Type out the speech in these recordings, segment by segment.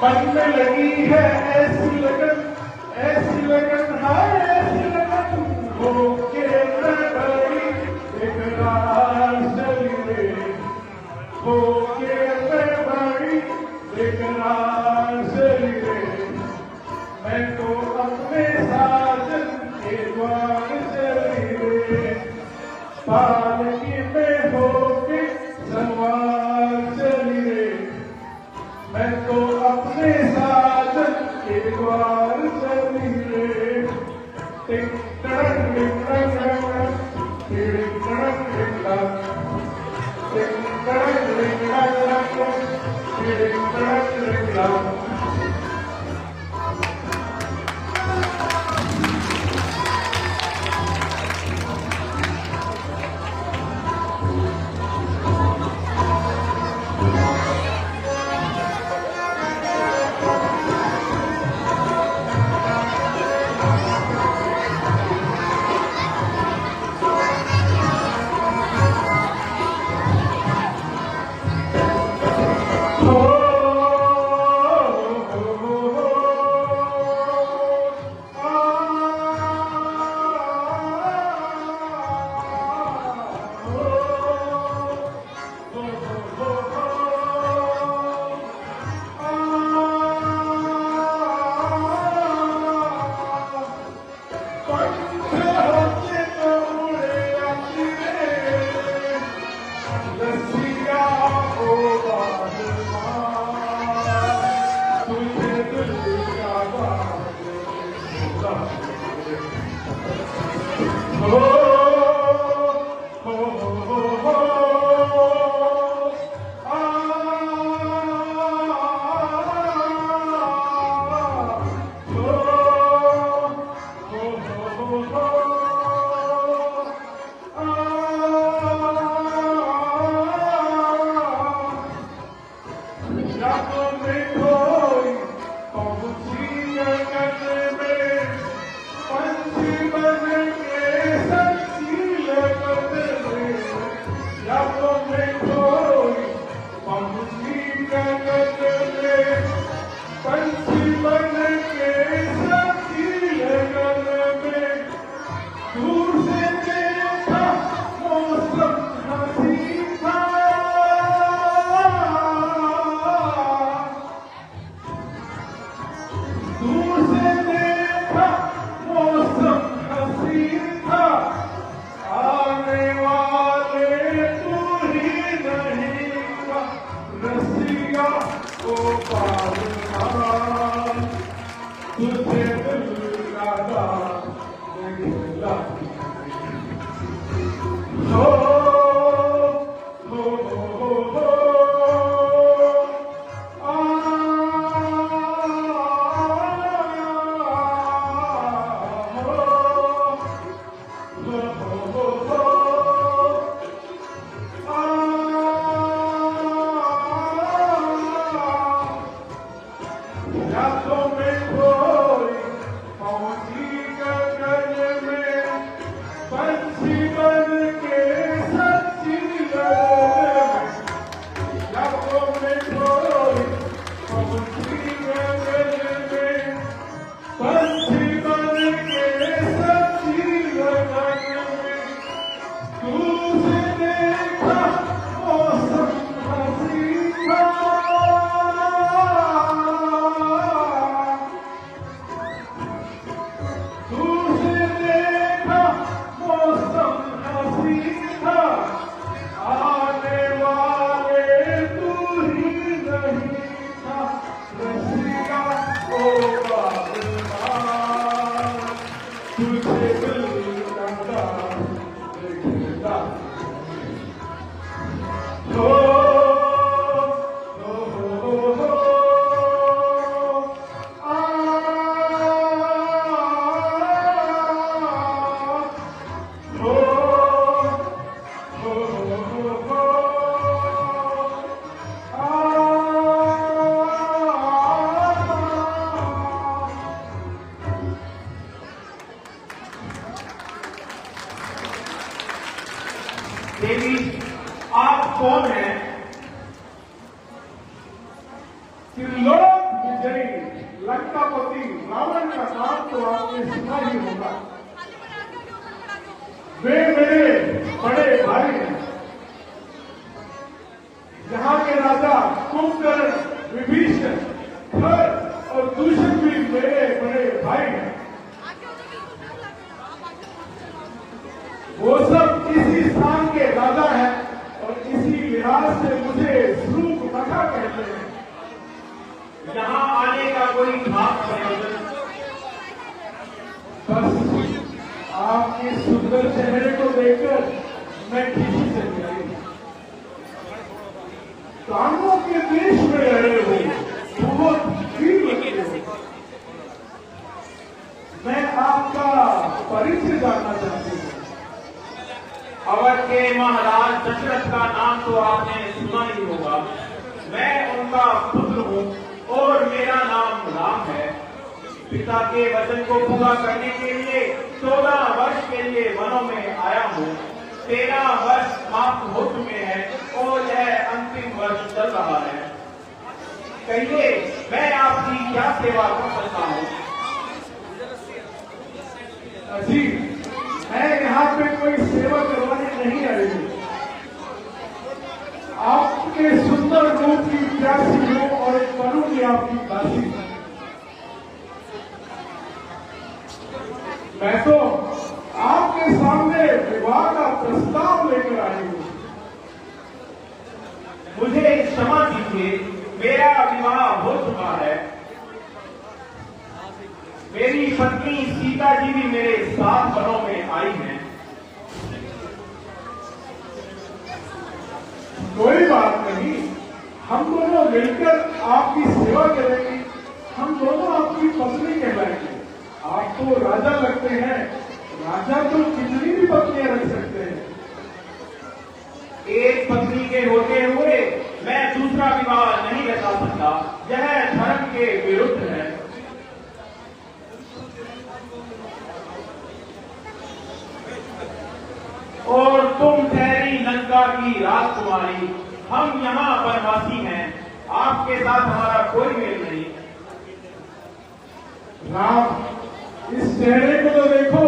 मन में लगी है ऐसी लगन हाय ऐसी लगन हो के बड़ी बेकरार चली रे हो के बड़ी बेकरार मैं तो अपने साजन के द्वार चली रे। टिक टड़क टिक टड़क टिक टड़क टिक टड़क टिक टड़क टिक टड़क टिक टड़क टिक टड़क। देवी आप कौन हैं? त्रिलोक विजयी लंकापति रावण का नाम तो आपने सुना ही होगा। वे मेरे बड़े भाई हैं। यहाँ के राजा कुंभकर्ण, विभीषण, खर और दूषण भी मेरे बड़े भाई हैं। वो सब इसी स्थान के राजा हैं और इसी लिहाज से मुझे ध्रुव कथा कहते हैं। कोई खास प्रयोजन? बस आपके सुंदर चेहरे को देखकर मैं खिसी चली आई। कानों के देश में रहे हो, बहुत भीड़ लगे हो। मैं आपका परिचय जानना चाहती हूँ। अवध के महाराज दशरथ का नाम तो आपने सुना ही होगा। मैं उनका पुत्र हूँ और मेरा नाम राम है। पिता के वचन को पूरा करने के लिए 14 वर्ष के लिए वनों में आया हूँ। 13 वर्ष समाप्त हो चुके हैं और यह अंतिम वर्ष चल रहा है। कहिए, मैं आपकी क्या सेवा कर सकता हूँ? जी, मैं यहाँ पे कोई सेवा करवाने नहीं आई हूँ। आपके सुंदर रूप की प्यासी हूँ और करूंगी आपकी दासी। मैं तो आपके सामने विवाह का प्रस्ताव लेकर आई हूँ। मुझे क्षमा दीजिए, मेरा विवाह हो चुका है। मेरी पत्नी सीता जी भी मेरे साथ वनों में आई हैं। कोई बात नहीं, हम दोनों मिलकर आपकी सेवा करेंगे। हम दोनों आपकी पत्नी कहलाएंगे। आप तो राजा लगते हैं। राजा तो कितनी भी पत्नियां रख सकते हैं। एक पत्नी के होते हुए मैं दूसरा विवाह नहीं रचा सकता। यह धर्म के विरुद्ध है। और तुम ठहरी लंका की राजकुमारी, हम यहाँ वनवासी हैं। आपके साथ हमारा कोई मेल नहीं। राम, इस चेहरे को तो देखो।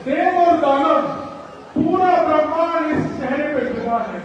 देव और दानव, पूरा ब्रह्मांड इस चेहरे पे जुड़ा है।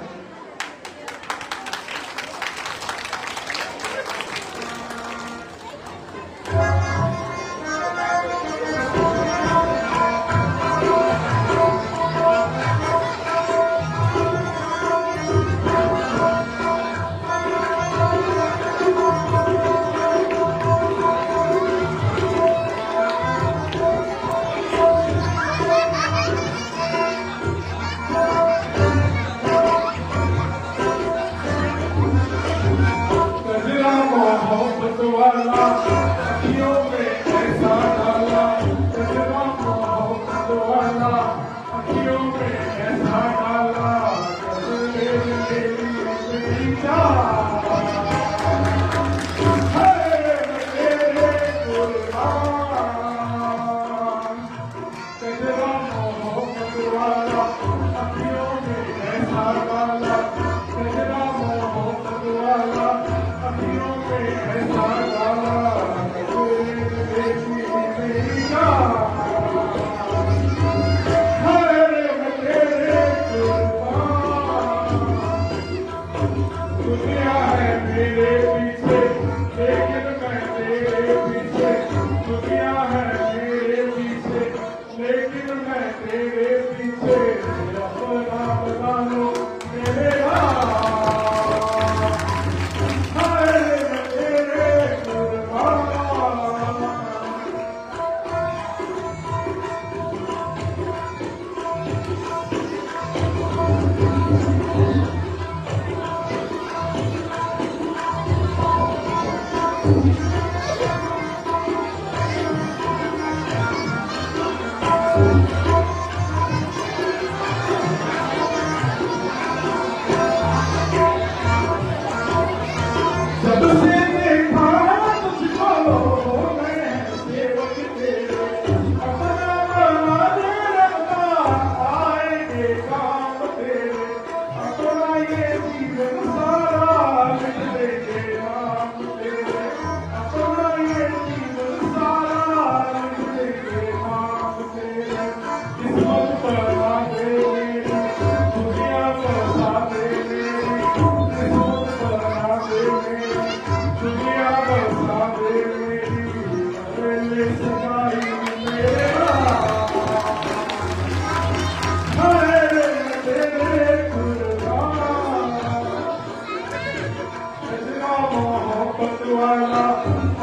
वाला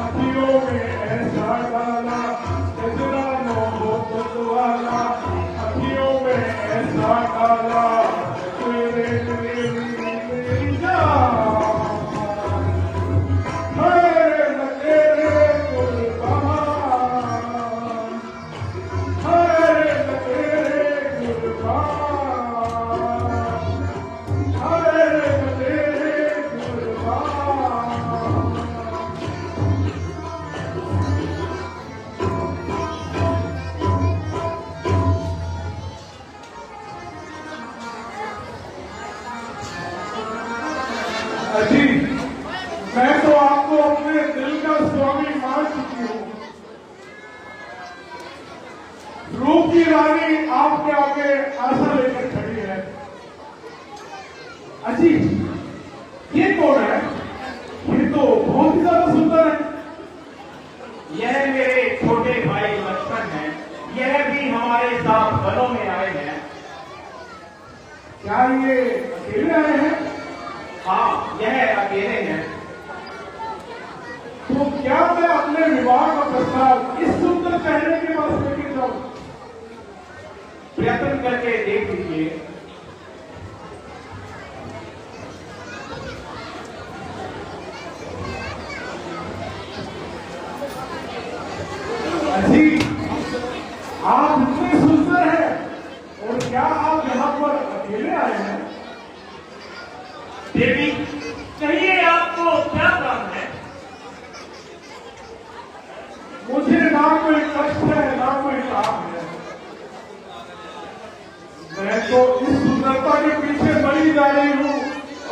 अखियों यह मेरे छोटे भाई लक्ष्मण हैं, यह भी हमारे साथ वनों में आए हैं। क्या ये अकेले आए हैं? हाँ, यह अकेले हैं। तो क्या मैं अपने विवाह का प्रस्ताव इस सुंदर चेहरे के पास लेके जाऊं? प्रयत्न करके देख लीजिए। अजी, आप इतने सुंदर हैं और क्या आप यहाँ पर अकेले आए हैं? देवी, कहिए आपको क्या काम है? मुझे ना कोई कष्ट है ना कोई काम है। मैं तो इस सुंदरता के पीछे मरी जा रही हूँ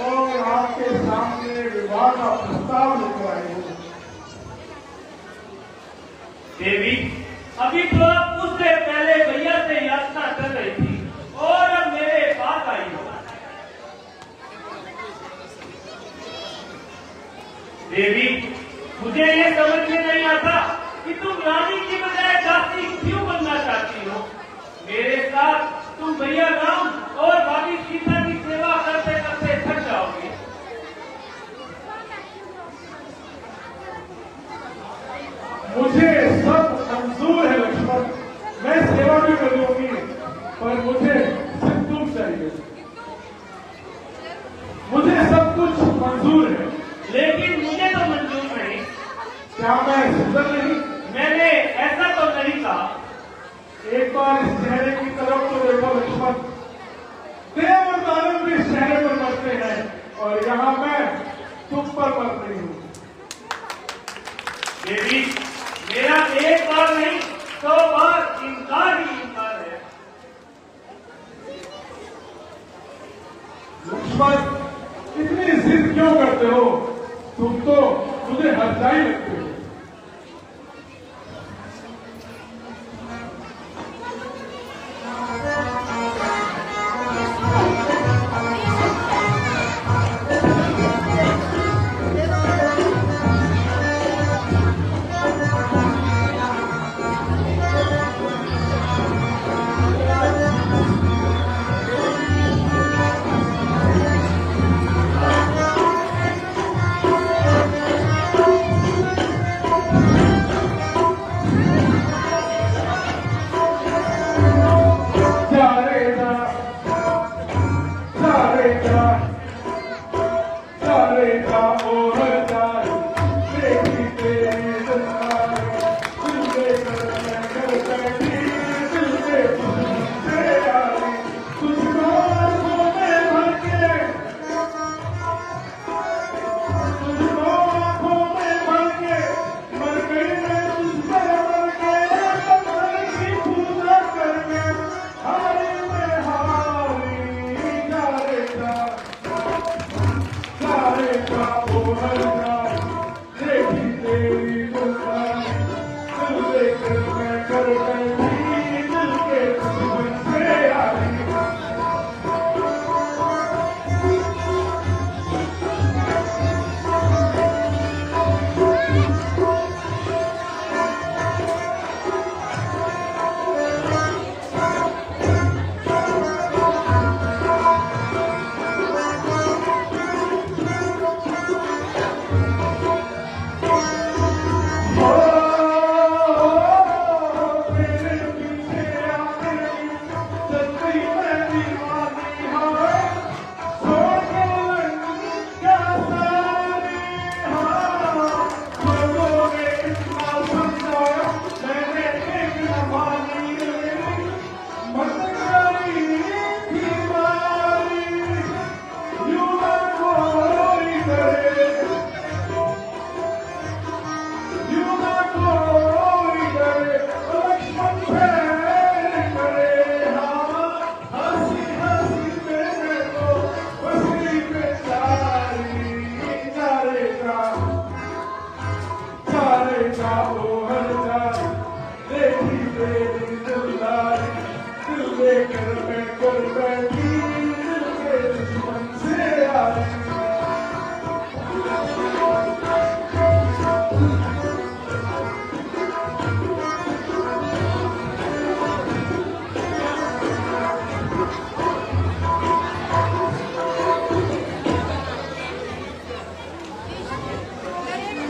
और आपके सामने विवाह का प्रस्ताव लेकर आई हूँ। देवी, अभी तो आप उससे पहले भैया से याचना कर रही थी और अब मेरे पास आई हो। देवी, मुझे ये समझ में नहीं आता कि तुम रानी की बजाय दासी क्यों बनना चाहती हो। मेरे साथ तुम भैया राम और भाभी सीता की सेवा करते करते थक जाओगे। मुझे सब मंजूर है लक्ष्मण, मैं सेवा भी करूंगी, पर मुझे सिर्फ तुम चाहिए। मुझे सब कुछ मंजूर है, लेकिन मुझे तो मंजूर नहीं। क्या मैं सुंदर नहीं? मैंने ऐसा तो नहीं कहा। एक बार इस चेहरे की तरफ तो देखो लक्ष्मण, देव और दानव भी इस चेहरे पर मरते हैं और यहाँ मैं तुम पर मर रही हूँ। देवी, मेरा एक बार नहीं 100 बार इनकार ही इनकार है। लक्ष्मण, इतनी जिद क्यों करते हो? तुम तो मुझे हरजाई लगते हो।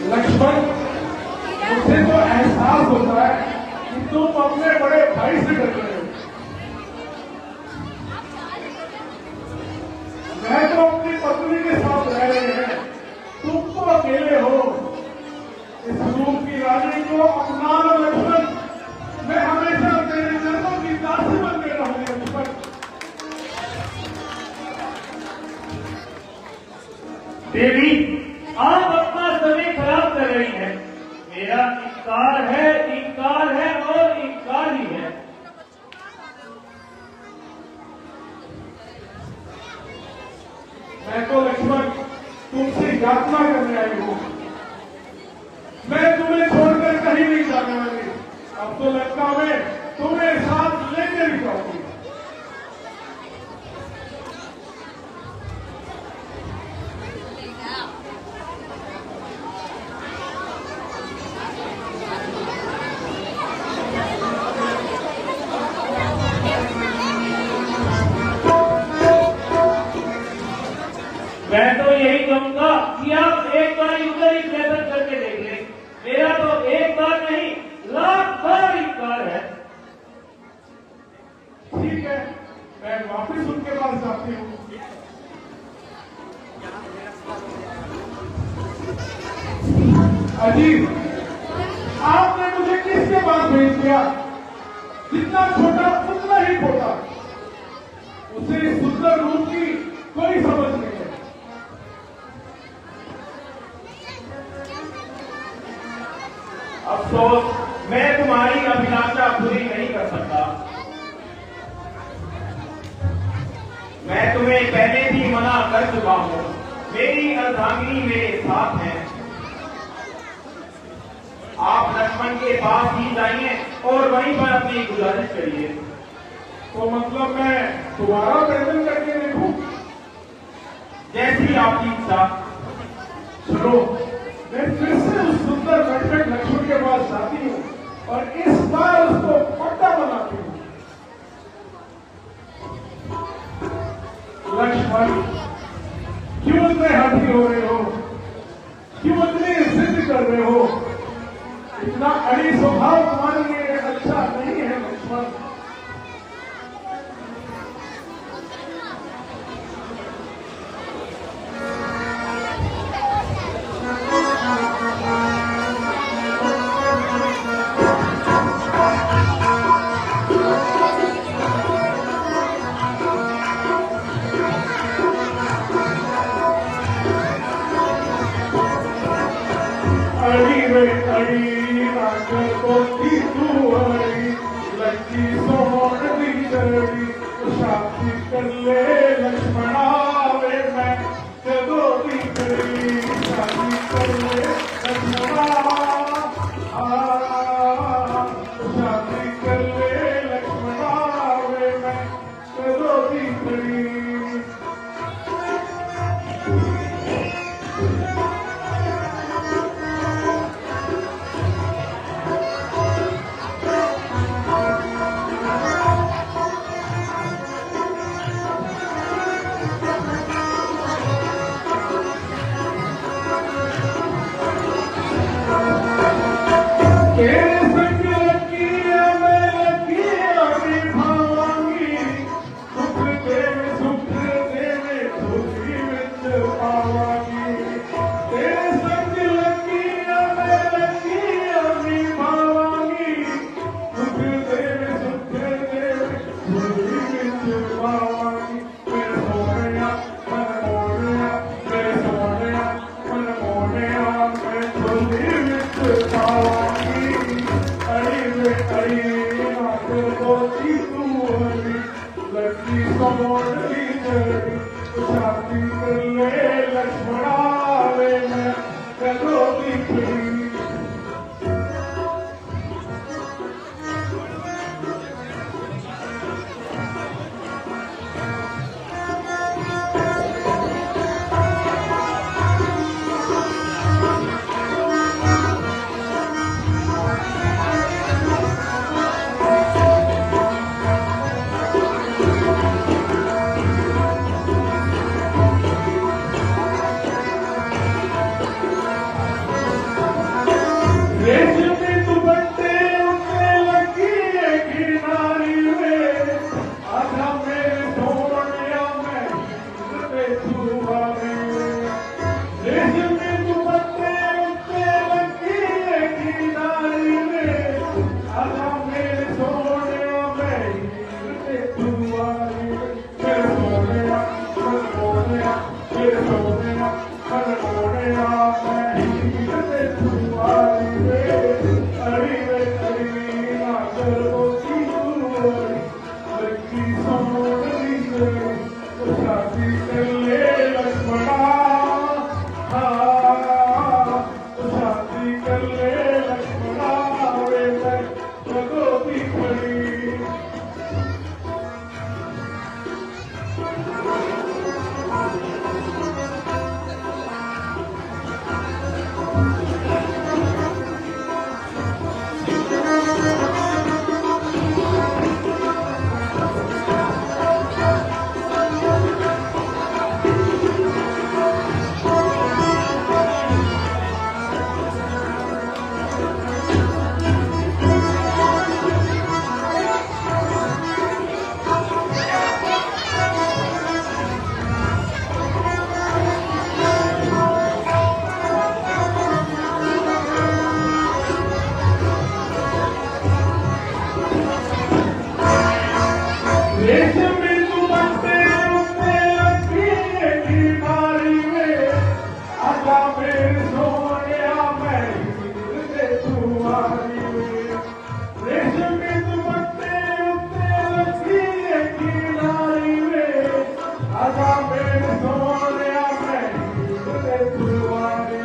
लक्ष्मण, मुझे तो एहसास होता है कि तुम अपने बड़े भाई से डर रहे हो। मैं तो अपनी पत्नी के साथ रह रहे हैं, तुम तो अकेले हो। इस रूप की रानी को अपना लो लक्ष्मण। मैं हमेशा तेरे चरणों की दासी बन के रहूंगी लक्ष्मण। देवी, आप अपना समय खराब कर रही हैं। मेरा इनकार है और इनकार ही है। मैं तो लक्ष्मण तुमसे यातना करने आई हूं। मैं तुम्हें छोड़कर कहीं नहीं जाने वाली। अब तो लंका में तुम्हें साथ लेकर ही जाऊंगी। मैं तो यही कहूंगा कि आप एक बार उधर ही प्रयत्न करके देख लें। मेरा तो एक बार नहीं, लाख बार इनकार है। ठीक है, मैं वापस उनके पास जाती हूँ। अजीब, आपने मुझे किसके पास भेज दिया? जितना छोटा उतना ही छोटा। उसे इस सुंदर रूप की कोई समझ नहीं है। अफसोस, मैं तुम्हारी अभिलाषा पूरी नहीं कर सकता। मैं तुम्हें पहले भी मना कर चुका हूं। मेरी अर्धांगिनी मेरे साथ है। आप लक्ष्मण के पास ही जाइए और वहीं पर अपनी गुजारिश करिए। तो मतलब मैं दोबारा प्रयत्न करके देखूं? जैसी आपकी इच्छा। चलो, मैं फिर से उस सुंदर नटखट लक्ष्मण के पास जाती हूँ और इस बार उसको पक्का बनाती हूँ। लक्ष्मण, क्यों इतने हाथी हो रहे हो? क्यों इतनी जिद कर रहे हो? इतना अड़ी स्वभाव तुम्हारे लिए अच्छा नहीं है लक्ष्मण। शादी कर ले लक्ष्मणा वे, मैं जदो दी करी शादी कर ले लक्ष्मणा। शादी कर ले लक्ष्मणा वे, मैं जदो दी करी। शादी कर ले लक्ष्मणा वे, मैं कदों दी करी। रेशमी दुपट्टे उठते लकीर की नारी में, आजा मेरे सोनिया मैं हीर से तुम्हारी में। रेशमी दुपट्टे उठते लकीर की नारी में, आजा मेरे सोनिया मैं हीर से तुम्हारी।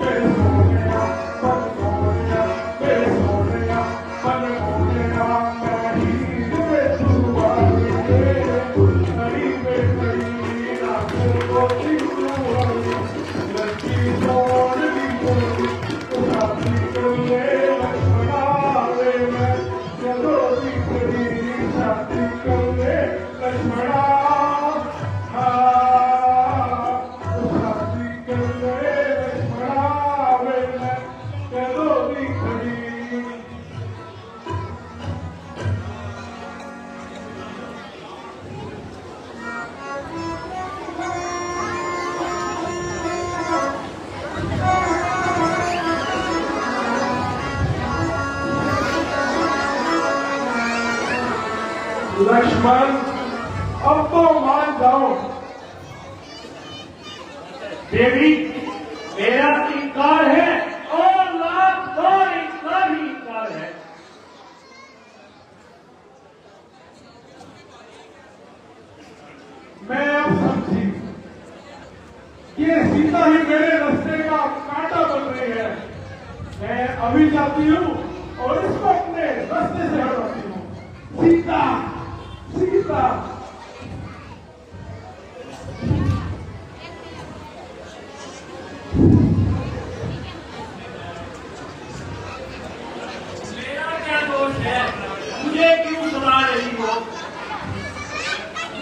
मेरे सोनिया मन मोनिया, मेरे सोनिया मन मोनिया मैं हीर से तुम्हारी। कड़ी में कड़ी राखो गोती तुम्हारी, लड़की सोन दी गोरी उठाती कर ले लक्ष्मणा रे मैं, चलो दी कड़ी शादी कर ले लक्ष्मणा। शादी कर ले लक्ष्मणा रे मैं, चलो दी कड़ी। लक्ष्मण अब तो मान जाओ। देवी, मेरा इनकार है और लाख बार इनकार ही इनकार है। मैं अब समझी ये सीता ही मेरे रास्ते का कांटा बन रही है। मैं अभी जाती हूँ और इसको अपने रास्ते से हटाती हूँ। सीता सीता मेरा क्या दोष है? मुझे क्यों सुना रही हो?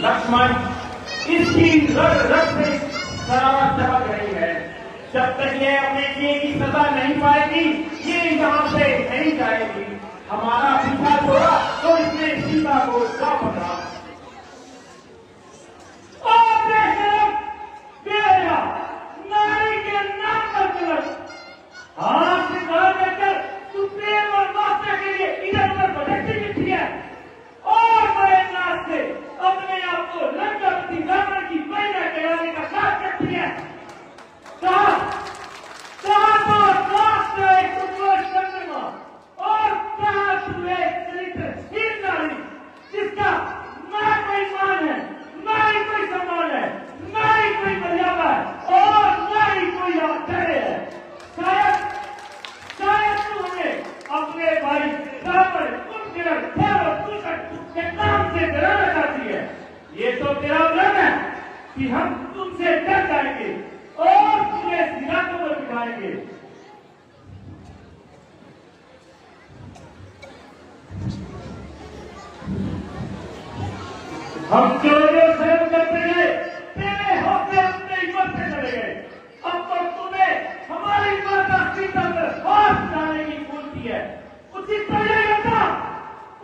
लक्ष्मण, इसकी रग रग से शरारत चमक रही है। जब तक ये अपने किए की सजा नहीं पाएगी, ये यहाँ से नहीं जाएगी। हमारा पीछा छोड़ा तो इसने सीता को क्या पकड़ा। नारी के नाम पर कलश, हाथ से कहा देकर तू प्रेम और वास्ते के लिए इधर उधर भटकती मिट्टी है और बड़े नाच से अपने आप को लंकापति रावण की बहना कहलाने का साथ करती है। कहा तो एक उत्कृष्ट चंद्रमा और कहा तू एक चरित्रहीन नारी, जिसका ना कोई मान है, ना ही कोई सम्मान है, ना ही कोई मर्यादा है और ना ही कोई आश्चर्य है। शायद तू हमें अपने भाई रावण, कुंभकर्ण और कुशक के नाम से डराना चाहती है। ये तो तेरा भ्रम है कि हम तुमसे डर जाएंगे और तुम्हें सिरातों पर बिठाएंगे। हम जो सहन करते हैं तेरे होते अपने हिम्मत से चले गए। अब तो तुम्हें हमारी माता सीता पर हाथ डालने की भूल की है। उसी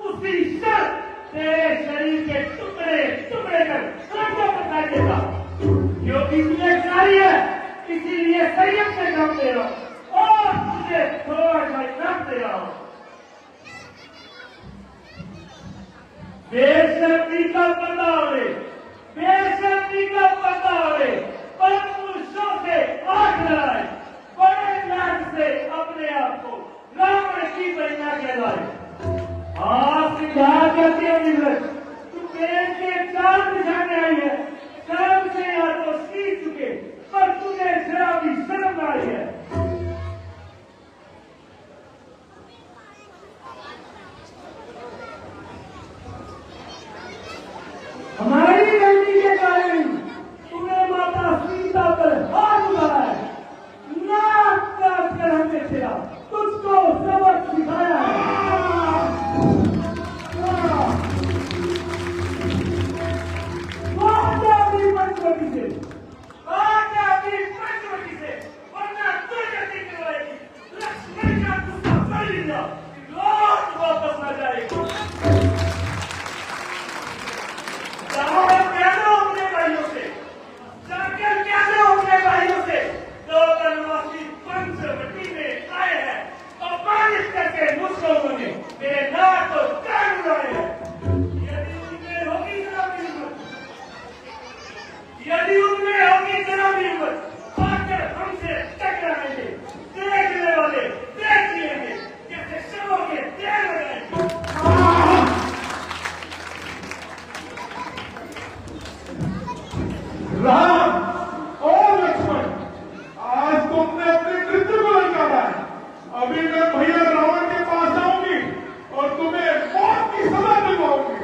उसी क्षण तेरे शरीर के टुकड़े टुकड़े कर सड़कों पर फेंक देगा। क्योंकि तुझे नारी है, इसीलिए संयम से काम दे रहा हूं और तुझे थोड़ा सा इनाम दे रहा हूं। बेशर्मी का पर्दा ओढ़े, बेशर्मी का पर्दा ओढ़े, परम पुरुषों से आंख लड़ाए, बड़े लाभ से अपने आप को रावण की बहना कहलाए। हाँ, सिद्धा करती है निवृत्त, तू प्रेम के चार दिशाने आई है। कर्म से या तो सीख चुके, पर तुझे जरा भी शर्म आई है। हमारी गलती के कारण तूने माता सीता पर हाथ उठाया है, नाक काट कर हमने तेरा तुझको सबक सिखाया है। पंचवटी से वरना दुर्गति करवाएगी। लक्ष्मण का गुस्सा बढ़ गया, लौट वापस न जाएगी। अपने भाइयों से जाकर क्या दो अपने भाइयों से जो बनवासी पंचवटी में आए हैं और बारिश करके मुझको उन्होंने मेरे नाक और कान उड़ाए हैं। यदि उनमें होगी अभी मैं भैया रावण के पास जाऊंगी और तुम्हें मौत की सजा दिलवाऊंगी।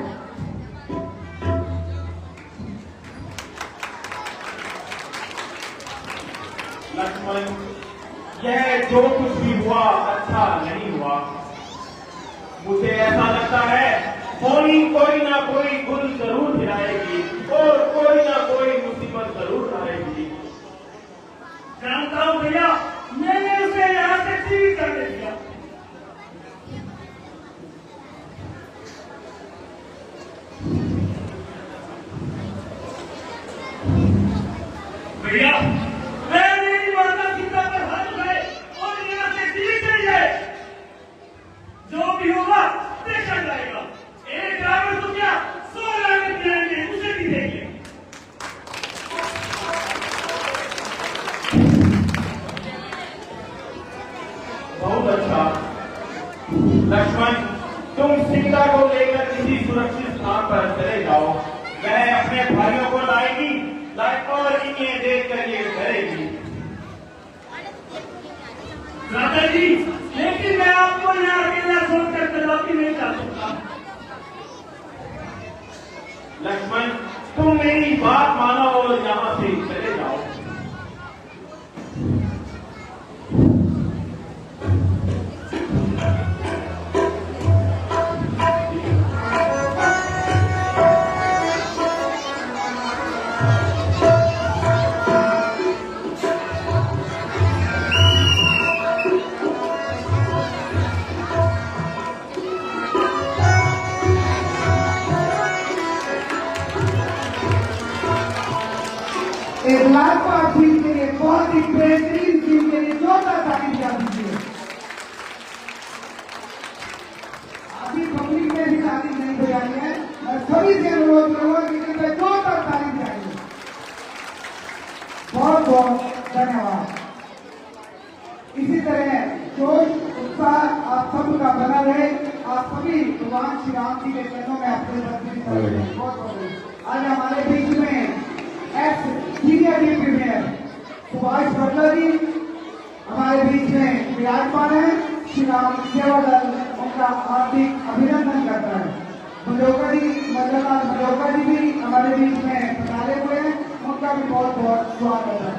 लक्ष्मण, यह जो कुछ भी हुआ अच्छा नहीं हुआ। मुझे ऐसा लगता है होली कोई ना कोई गुल जरूर गिराएगी और कोई ना कोई मुसीबत जरूर आएगी। जानता हूं भैया, मैंने उसे यहां से ठीक करने दिया। भैया, मैं मेरी माता सीता पर हाथ उठाए और यहां से ठीक चली जाए। जो भी होगा देखा जाएगा। एक रावण तो क्या 100 रावण जाएंगे, उसे भी देंगे। बहुत अच्छा लक्ष्मण, तुम सीता को लेकर किसी सुरक्षित स्थान पर चले जाओ। मैं अपने भाइयों को लाएगी और इन्हें देखकर ये डरेगी। राजा जी, लेकिन मैं आपको यहाँ अकेला छोड़कर तलवार नहीं जा सकता। लक्ष्मण, तुम मेरी बात मानो और यहाँ से चले जाओ। एक लाजवाब टीम के लिए, बहुत ही बेहतरीन टीम के लिए जोरदार तारीफ कर दीजिए। अभी पब्लिक में भी तारीफ नहीं हो जाती है, मैं सभी से अनुरोध करूंगा कि इनमें जोरदार तारीफ चाहिए। बहुत बहुत धन्यवाद। इसी तरह जोश उत्साह आप सबका बना रहे। आप सभी भगवान श्री राम जी के चरणों में अपने बहुत बहुत आज हमारे बीच में senior team premier Subhash Butler ji हमारे बीच में विराजमान है। श्री राम सेवा दल उनका हार्दिक अभिनंदन करता है। मल्होत्रा जी, मल्लनाथ मल्होत्रा जी भी हमारे बीच में पधारे हुए हैं, उनका भी बहुत बहुत स्वागत है।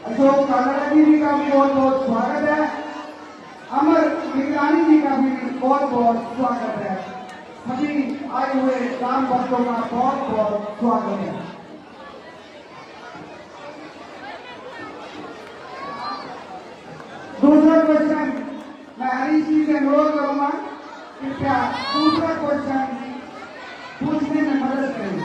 अशोक कालारा जी का भी बहुत बहुत स्वागत है। अमर निगरानी जी का भी बहुत बहुत स्वागत है। सभी आए हुए राम भक्तों का बहुत बहुत स्वागत है। दूसरा क्वेश्चन मैं हरीश जी से अनुरोध करूंगा कि क्या दूसरा क्वेश्चन पूछने में मदद करें।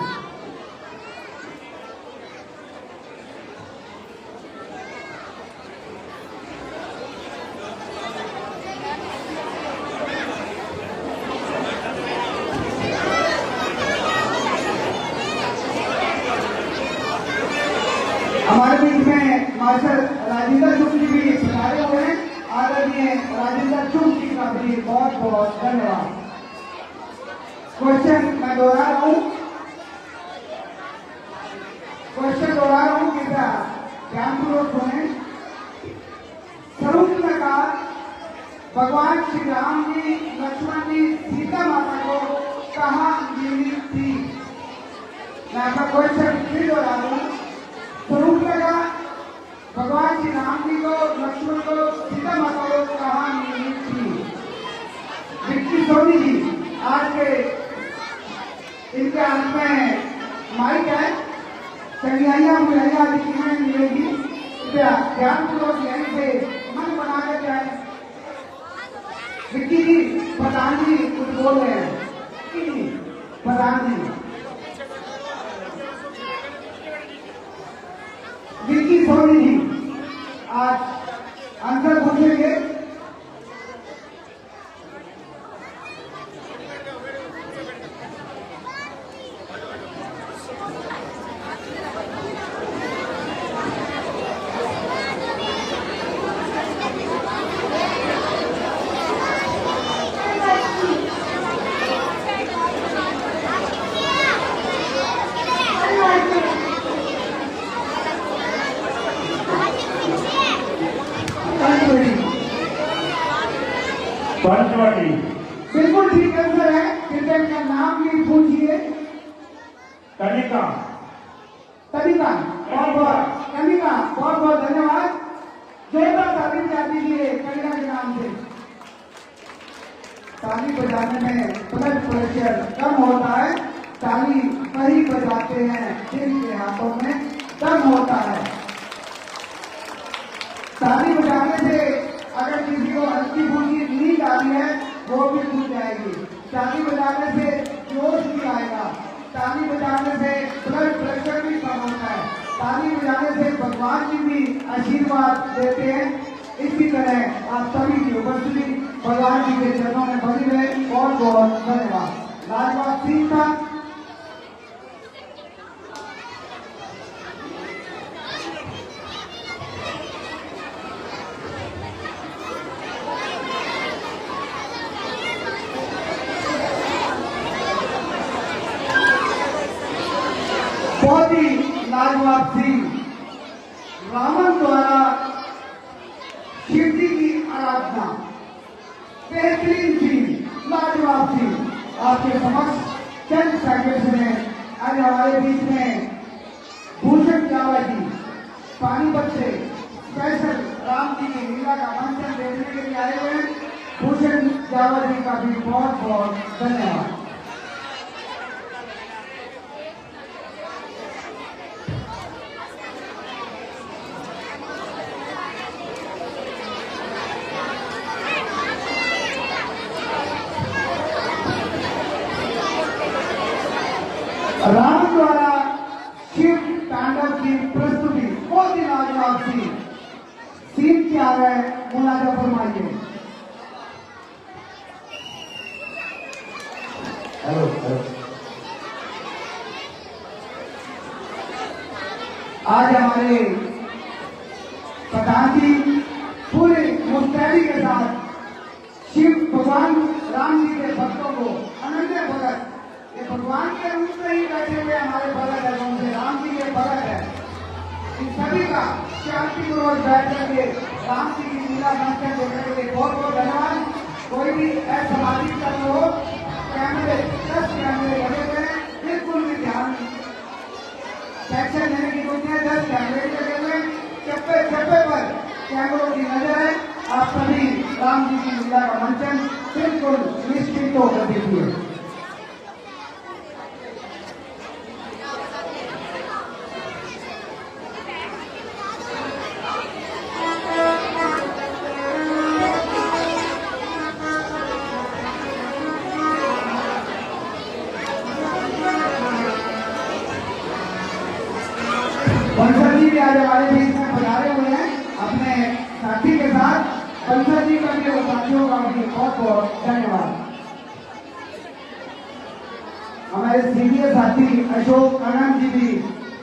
हमारे बीच में मार्शल राजेंद्र चुप जी भी पधारे हुए हैं। आदरणीय राजेंद्र चुप जी का भी बहुत बहुत धन्यवाद। क्वेश्चन मैं दोहरा रहा हूँ, कृपया ध्यानपूर्वक सुने। स्वरूप ने कहा भगवान श्री राम जी लक्ष्मण जी सीता माता को कहाँ मिली थी। मैं आपका क्वेश्चन फिर दोहरा दूं। स्वरूप लगा भगवान श्री राम जी को लक्ष्मण को सीता माता को कहाँ मिली थी। विक्की सोनी जी आज के इनके हाथ में माइक है, चंगियाइया मुहैया दिखने मिलेगी। ध्यानपूर्वक यहीं से मन बना कर जाए। विक्की जी, प्रधान जी कुछ बोल रहे हैं। प्रधान जी, विक्की सोनी जी आज आंसर पूछेंगे। पंचवटी। बिल्कुल ठीक आंसर है। क्रिकेट का नाम भी पूछिए। कनिका। कनिका, कनिका, बहुत बहुत धन्यवाद। जोरदार ताली बजा दीजिए कनिका के नाम से। ताली बजाने में ब्लड प्रेशर कम होता है। ताली वही बजाते हैं जिनके हाथों में दम होता है। ताली बजाने से अगर किसी को हल्की फुल्की नींद आ रही है वो भी टूट जाएगी। ताली बजाने से जोश भी आएगा। ताली बजाने से ब्लड प्रेशर भी कम होता है। ताली बजाने से भगवान जी भी आशीर्वाद देते हैं। इसी तरह आप सभी की उपस्थिति भगवान जी के चरणों में बनी रहे। बहुत बहुत धन्यवाद। लाजवाब सीन था। बहुत ही लाजवाब सीन। रावण द्वारा शिव जी की आराधना, बेहतरीन सीन, लाजवाब सीन आपके समक्ष चंद सेकंड्स में। आज हमारे बीच में भूषण जावा जी पानीपत से स्पेशल राम जी की लीला का मंचन देखने के लिए आए हुए हैं। भूषण जावा जी का भी बहुत बहुत धन्यवाद। राम द्वारा शिव तांडव की प्रस्तुति बहुत ही लाजवाब सीन। सीन क्या है मुलाजा फरमाइए। हेलो आज हमारे प्रधान जी पूरे मुस्तैदी के साथ शिव भगवान राम जी के भक्तों को अनन्य भगत, ये भगवान के रूप में ही बैठे हुए हमारे भगत है, उनसे राम जी के भगत है। इन सभी का शांतिपूर्वक बैठ करके राम जी की लीला मंचन देखने के लिए बहुत बहुत धन्यवाद। कोई भी असामाजिक तत्व हो, कैमरे 10 कैमरे लगे हुए हैं, बिल्कुल भी ध्यान सेक्शन लेने की जरूरत है। 10 कैमरे लगे हुए हैं, चप्पे चप्पे पर कैमरों की नजर है। आप सभी राम जी की लीला का मंचन बिल्कुल निश्चित होकर देखिए। बंसल जी भी आज हमारे बीच में पधारे हुए हैं अपने साथी के साथ। बंसल जी का भी और साथियों का भी बहुत बहुत धन्यवाद। हमारे सीनियर साथी अशोक आनंद जी भी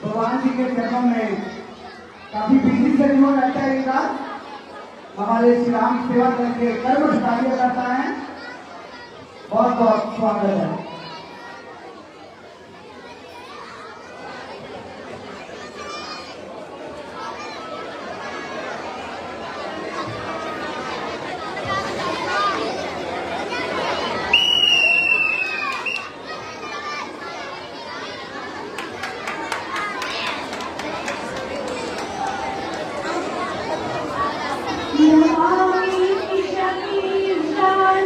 भगवान जी के चरणों में काफी बिजी से इन्होंने लगता है एक रात हमारे श्री राम सेवा करके कर्म कार्य करता है। बहुत बहुत स्वागत है। नमामि शक्तिशालिनी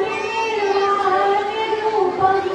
रूपम्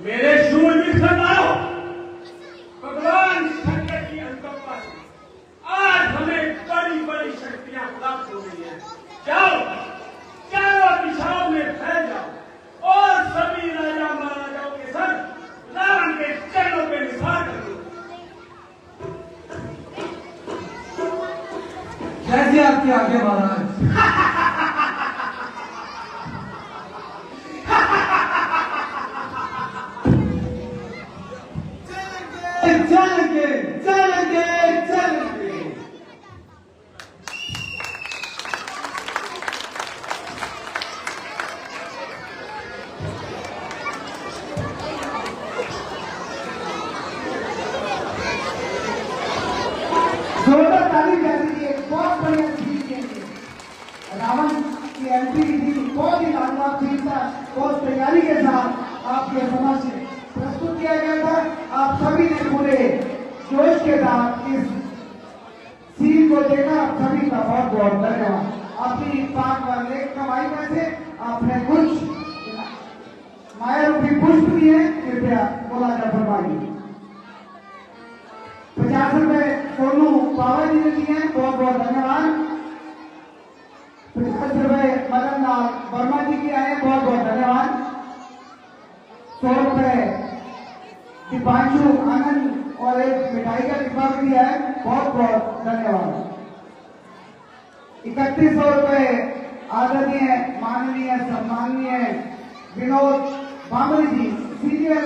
मेरे शूरवीर सरदारों, भगवान शंकर की अनुकंपा से आज हमें बड़ी बड़ी शक्तियां प्राप्त हो गई हैं। जाओ, चारों दिशाओं में फैल जाओ और सभी राजा महाराजाओं के संग रावण के चरणों पे निसार कर दो। जैसे आपकी आज्ञा महाराज। चलेंगे चलेंगे चलेंगे। जोरदार ताली बजाती है। बहुत बढ़िया सीन है। रावण की एंट्री थी, बहुत ही लाजवाब सीन था। बहुत तैयारी के साथ आपके समक्ष प्रस्तुत किया गया था। आप सभी ने पूरे जोश के साथ इस सीन को देखा। आप सभी का बहुत बहुत धन्यवाद। अपनी पाक वाले कमाई में से आपने कुछ माया रूपी पुष्प दिए, कृपया बोला जा फरमाइए। 50 रुपए सोनू पावर जी ने दिए हैं, बहुत बहुत धन्यवाद। 50 रुपए मदन लाल वर्मा जी के आए, बहुत बहुत धन्यवाद। 100 रुपए दीपांशु आनंद और एक मिठाई का डिब्बा भी दिया है, बहुत बहुत धन्यवाद। 3100 रुपए आदरणीय माननीय सम्माननीय विनोद बामरी जी, सीनियर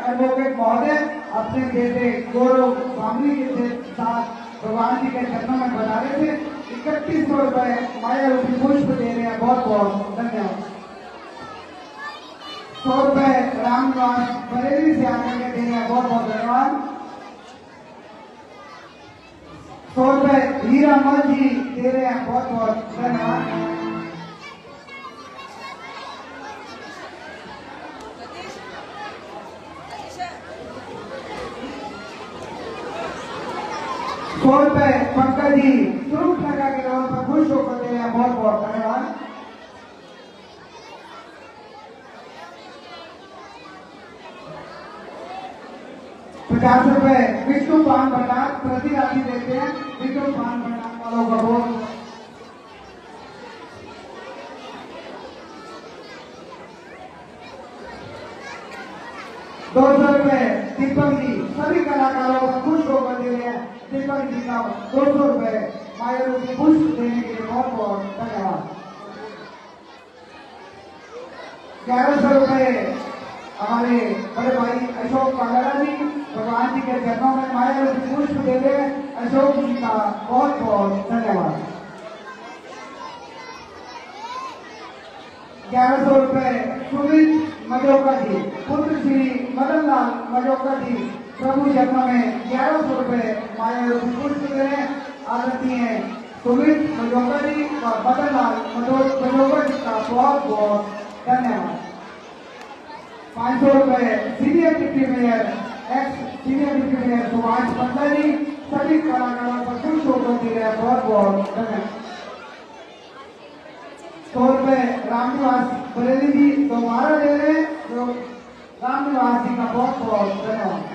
एडवोकेट महोदय, अपने बेटे गौरव बामरी के साथ भगवान जी के चरणों में बता रहे थे। 3100 रुपए माया रूपी पुष्प दे रहे हैं, बहुत बहुत धन्यवाद। 100 रुपए रामनिवास बरेली से आकर के दे रहे हैं, बहुत बहुत धन्यवाद। 100 रुपए हीरा मल जी दे रहे हैं, बहुत बहुत धन्यवाद। 100 रुपए पंकज जी तुरुप लगा के लेवल पर खुश होकर दे रहे हैं, बहुत बहुत धन्यवाद। 50 रुपए विष्णु पान भंडार प्रति राशि देते हैं, विष्णु पान भंडार वालों का बहुत 200 रुपए दीपक जी सभी कलाकारों को खुश होकर दे रहे हैं। दीपक जी का 200 रुपए माया रूपी पुष्प देने के लिए बहुत बहुत धन्यवाद। 1100 रुपए हमारे बड़े भाई अशोक कागड़ा जी, भगवान जी के चरणों में माया रूपी पुष्प दे रहे हैं। अशोक जी का बहुत बहुत धन्यवाद। 1100 रुपए सुमित मजोकर जी, पुत्र श्री मदन लाल मजोकर जी, प्रभु चरणों में 1100 रुपए माया रूपी पुष्प दे रहे हैं। आदरणीय सुमित मजोकर जी और मदन लाल मजोकर जी का बहुत बहुत धन्यवाद। 500 रुपए senior deputy mayor ex senior deputy mayor Subhash Panda ji सभी कलाकारों पर खुश होकर दे रहे हैं, बहुत बहुत धन्यवाद। 100 रुपए रामनिवास बरेली जी दोबारा दे रहे हैं, जो रामनिवास जी का बहुत बहुत धन्यवाद।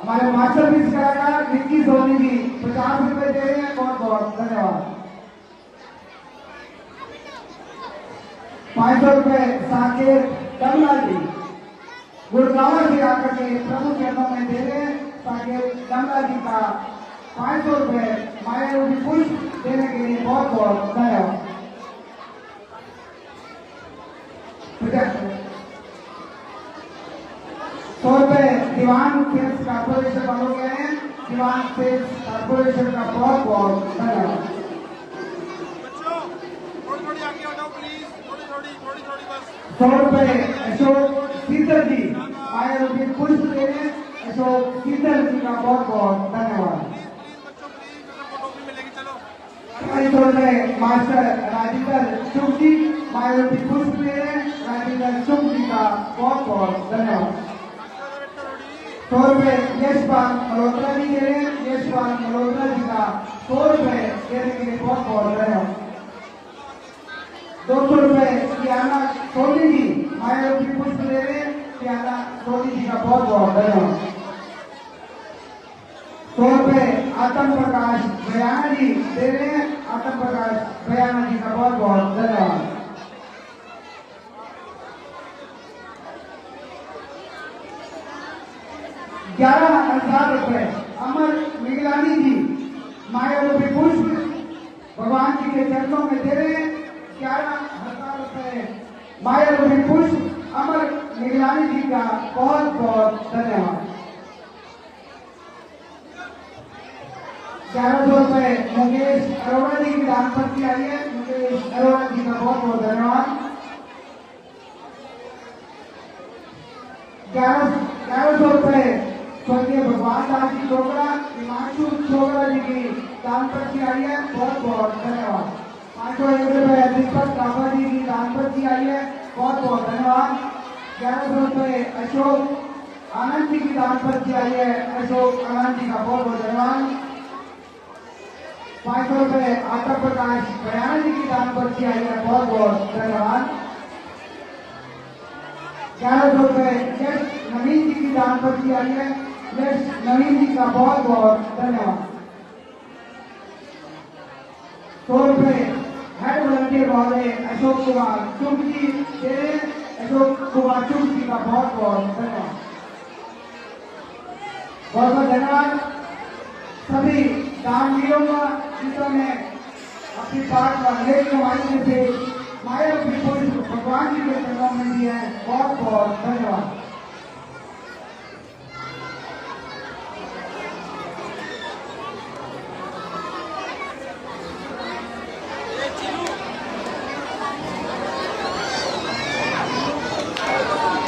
हमारे मास्टरपीस कलाकार निक्की सोनी जी 50 रुपए दे रहे हैं, बहुत बहुत धन्यवाद। 500 रुपए साकेत दमला जी गुड़गांव से आकर के प्रभु चरणों में दे रहे हैं, साकेत दमला जी का 500 रुपए माया रूपी पुष्प देने के लिए बहुत बहुत धन्यवाद। 100 रुपए दीवान सेल्स कॉर्पोरेशन वालों के हैं, दीवान सेल्स कॉर्पोरेशन का बहुत बहुत धन्यवाद। 100 रुपए अशोक सीतर जी आए रुपये पुष्प दे रहे हैं, अशोक सीतर जी का बहुत बहुत धन्यवाद। 250 रुपए मास्टर राजेंद्र शुभ जी आए रुपये पुष्प दे रहे हैं, राजेंद्र शुभ जी का बहुत बहुत धन्यवाद। 100 रुपए यशपाल मल्होत्रा जी दे रहे हैं, यशपाल मल्होत्रा जी का 100 रुपए देने के लिए बहुत बहुत धन्यवाद। 200 रुपए कियाना सोनी जी माया रूपी पुष्प दे रहे हैं, कियाना सोनी जी का बहुत बहुत धन्यवाद। 100 रुपए आत्म प्रकाश बयाना जी दे रहे हैं, आत्म प्रकाश बयाना जी का बहुत बहुत धन्यवाद। 11,000 रुपए अमर मिगलानी जी माया रूपी पुष्प भगवान जी के चरणों में दे रहे हैं, 11,000 रुपए माया रूपी पुष्प अमर मिगलानी जी का बहुत बहुत धन्यवाद। 1100 रुपए मुकेश अरोड़ा जी की दान पत्नी आई है, मुकेश अरोड़ा जी का बहुत बहुत धन्यवाद। 1100 रुपए स्वर्गीय भगवान दास जी चोपड़ा हिमांशु चोपड़ा जी की दान पत्नी आई है, बहुत बहुत धन्यवाद। 501 रुपए दीपक काबा जी की दान पत्नी आई है, बहुत बहुत धन्यवाद। 1100 रुपए अशोक आनंद जी की दान पत्नी आई है, अशोक आनंद जी का बहुत बहुत धन्यवाद। 500 रुपए आत्म प्रकाश बयाना जी की दान पत्नी आई है, बहुत बहुत धन्यवाद। 1100 रुपए यश नवीन जी की दान पत्नी आई है, यश नवीन जी का बहुत बहुत धन्यवाद। 100 रुपए हेड वॉलंटियर महोदय अशोक कुमार चुग जी दे रहे हैं, अशोक कुमार चुग जी का बहुत बहुत धन्यवाद। बहुत बहुत धन्यवाद सभी दानवीरों का जिन्होंने अपनी पाठ का लेख कमाई में से माया रूपी पुष्प भगवान जी के चरणों में दिए हैं, बहुत बहुत धन्यवाद।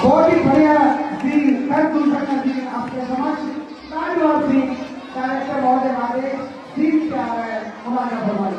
बहुत ही बढ़िया जी कर दूसरा जी आपके समक्ष राजवार सिंह डायरेक्टर महोदय हमारे सीट पे आ रहे हैं, हमारा भगवान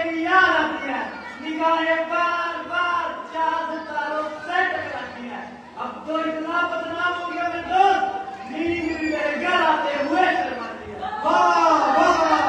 तेरी याद आती है, निगाहें बार बार चांद तारों से टकराती है। अब तो इतना बदनाम हो गया मैं दोस्त, नींद भी मेरे घर आते हुए शर्माती है। वाह वाह वाह।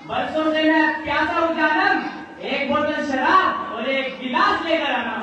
बरसों से मैं प्यासा हूँ जानम, एक बोतल शराब और एक गिलास लेकर आना।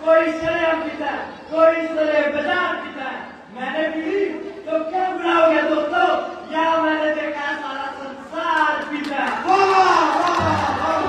कोई शराब पीता है, कोई शराब बाजार पीता है। मैंने पी तो क्या बुरा हो गया दोस्तों, या मैंने देखा सारा संसार पीता है। वाह वाह वाह।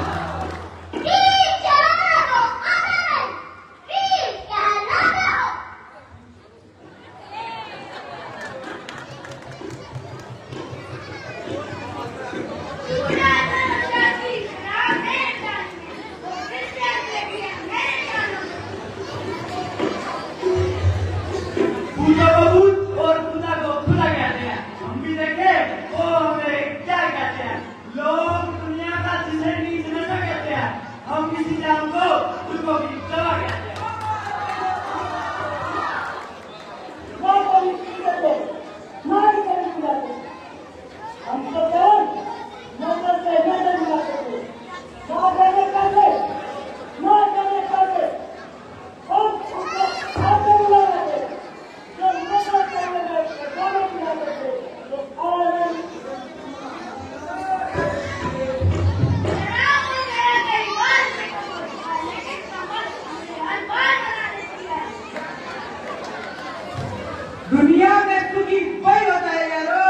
दुनिया में सुखी वही होता है यारो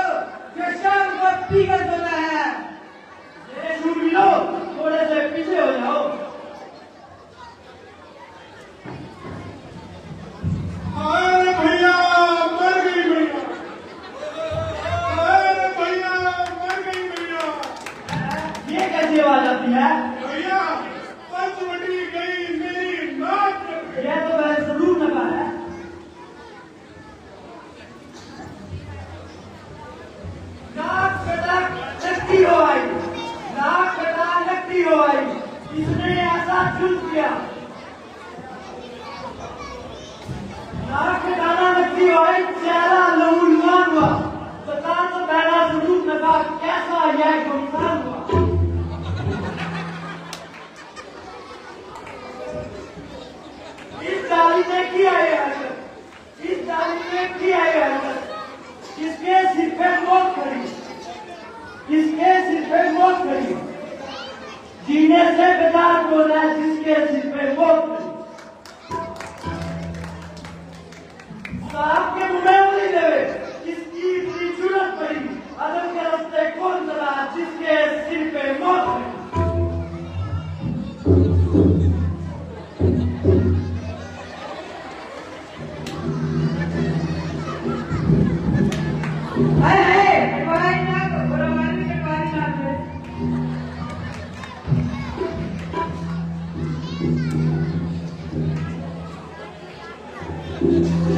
जो शाम को पीकर सोता है। ये सुन लो, थोड़े से पीछे हो जाओ। अरे भैया मर गई भैया, अरे भैया मर गई भैया। ये कैसी आवाज आती है? भैया पंचवटी गई मेरी नाक कट गई। ये तो मैंने जरूर लगा है। नाक कटा नकली हो आई, नाक कटा नकली हो आई, इसने ऐसा चूक किया। नाक कटाना नकली हो आई, चेहरा लहूलुहान हुआ। बता तो पहला जरूर लगा कैसा यह गुमनाम हुआ। इस डाली ने किया ये हरकत, इस डाली ने किया ये हरकत। किसके सिर पे मौत खड़ी, किसके सिर पे मौत खड़ी। जीने से बेजार बोला है जिसके सिर पे मौत खड़ी। साहब के मुंह में उंगली देवे किसकी इतनी जरूरत पड़ी। अदम के रास्ते कौन चला जिसके सिर पे मौत खड़ी।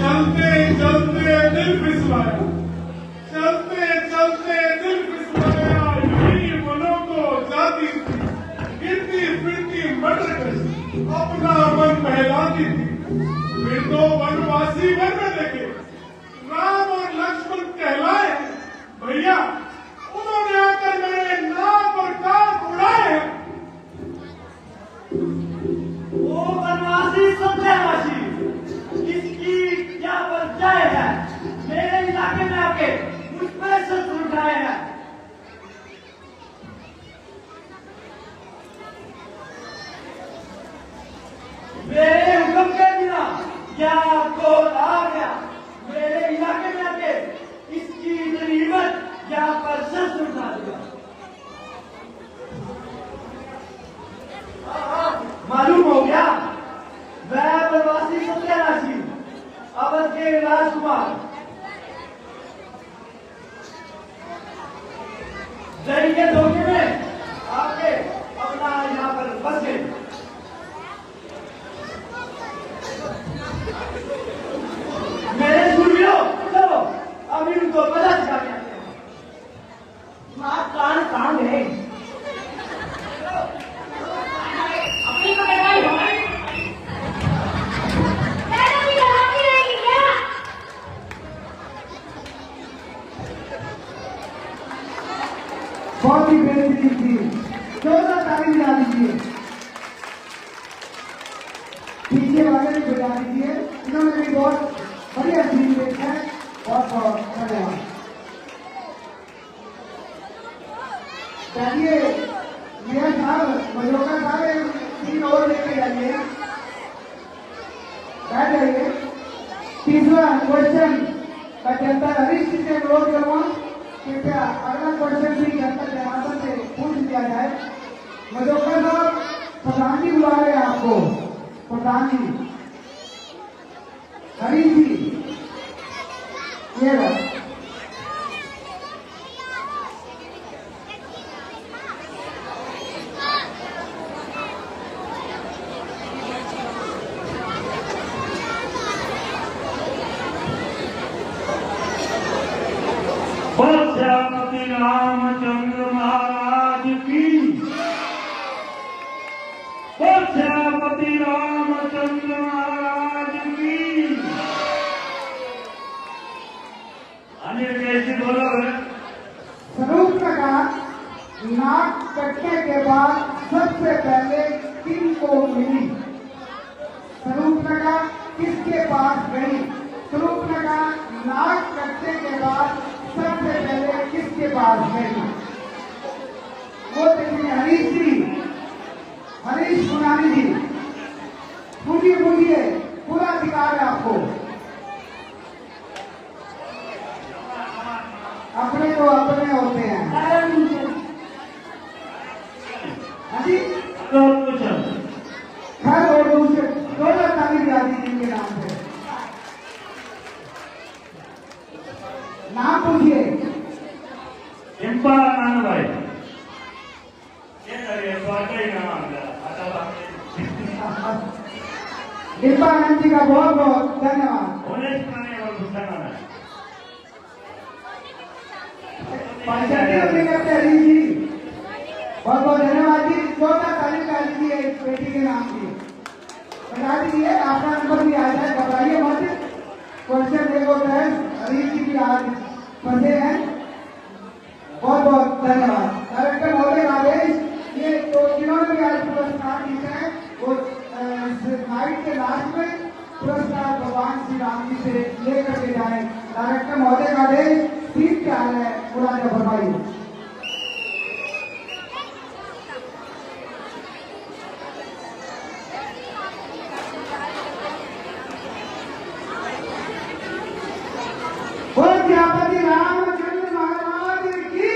चलते चलते दिल फिसलाया, चलते चलते दिल फिसलाया। यही मनों को जाती थी गिरती फिर तो वनवासी वन में देखे राम और लक्ष्मण कहलाए हैं। भैया उन्होंने आकर मेरे नाक और कान उड़ाए हैं। वो बनवासी सत्यावासी, इसकी क्या परिचय है? मेरे इलाके में आके मुझ पर शस्त्र उठाए हैं। मेरे हुक्म के बिना क्या कौन आ गया मेरे इलाके में आके इसकी गनीमत यहाँ पर शस्त्र उठा दिया। मालूम हो गया मैं बनवासी सत्यानाशी अवध के राजकुमार जय के धोखे में आके अपना यहाँ पर बस गए। मेरे सूर्यों चलो अभी उनको पता चला गया माँ कान कान है अपनी को लगाई हमारी भी लगाती रहेगी क्या? बहुत ही बेहतरीन थी, जोरदार ताली बजा दीजिए। पीछे वाले भी बजा दीजिए, इन्होंने भी बहुत बढ़िया सीन देखा है। बहुत बहुत धन्यवाद। चलिए मेरा साहब मजोका साहब तीन और लेके जाइए, बैठ जाइए। तीसरा क्वेश्चन मैं जनता हरीश जी से अनुरोध करूँगा कृपया अगला क्वेश्चन भी जनता जनार्दन से पूछ लिया जाए। मजोका साहब प्रधान जी बुला रहे हैं आपको। प्रधान जी हरीश जी ये लो। श्रीमती रामचंद्र महाराज की, श्रीमती रामचंद्र महाराज की। अनिल कैसे बोलो है? स्वरूप का नाक कटने के बाद सबसे पहले किन को मिली? स्वरूप का किसके पास गई? स्वरूप का नाक कटने के बाद सबसे पहले किसके पास गई? वो देखिए हरीश जी, हरीश गुनानी जी, पूछिए पूछिए, पूरा अधिकार है आपको। अपने तो अपने होते हैं। हाँ जी खैर और दूसरे दोनों ताली बजा दीजिए इनके नाम से। नाम पूछिए। इंपा नान भाई क्या करिए स्वागत ही नाम डिम्बानंद जी का बहुत बहुत धन्यवाद। पंचायती करते हरीश जी बहुत बहुत धन्यवाद जी। जोरदार ताली बजा दीजिए इस बेटी के नाम की। बता दीजिए आपका नंबर भी आ जाए, घबराइए मत। क्वेश्चन देखो हरीश जी भी आज फंसे हैं। बहुत बहुत धन्यवाद। डायरेक्टर महोदय आदेश ये तो जिन्होंने भी आज पुरस्कार जीते हैं वो नाइट के लास्ट में पुरस्कार भगवान श्री राम जी से लेकर के जाए। डायरेक्टर महोदय का आदेश सीट क्या है पूरा जब फरमाइए। श्रीमती रामचंद्र महाराज की।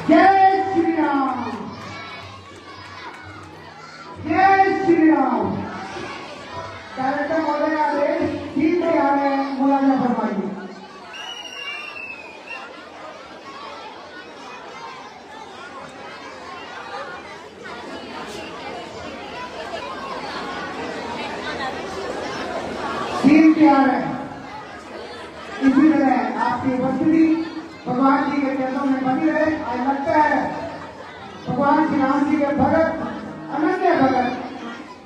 जय श्री राम, जय श्री राम। डायरेक्टर महोदय आदेश ठीक से आ रहे हैं, मुलाजा फरमाइए। सीन तैयार है। इसी तरह आपकी उपस्थिति भगवान जी के चरणों में बनी रहे। आज लगता है भगवान श्री राम जी के भगत, अनन्य भगत,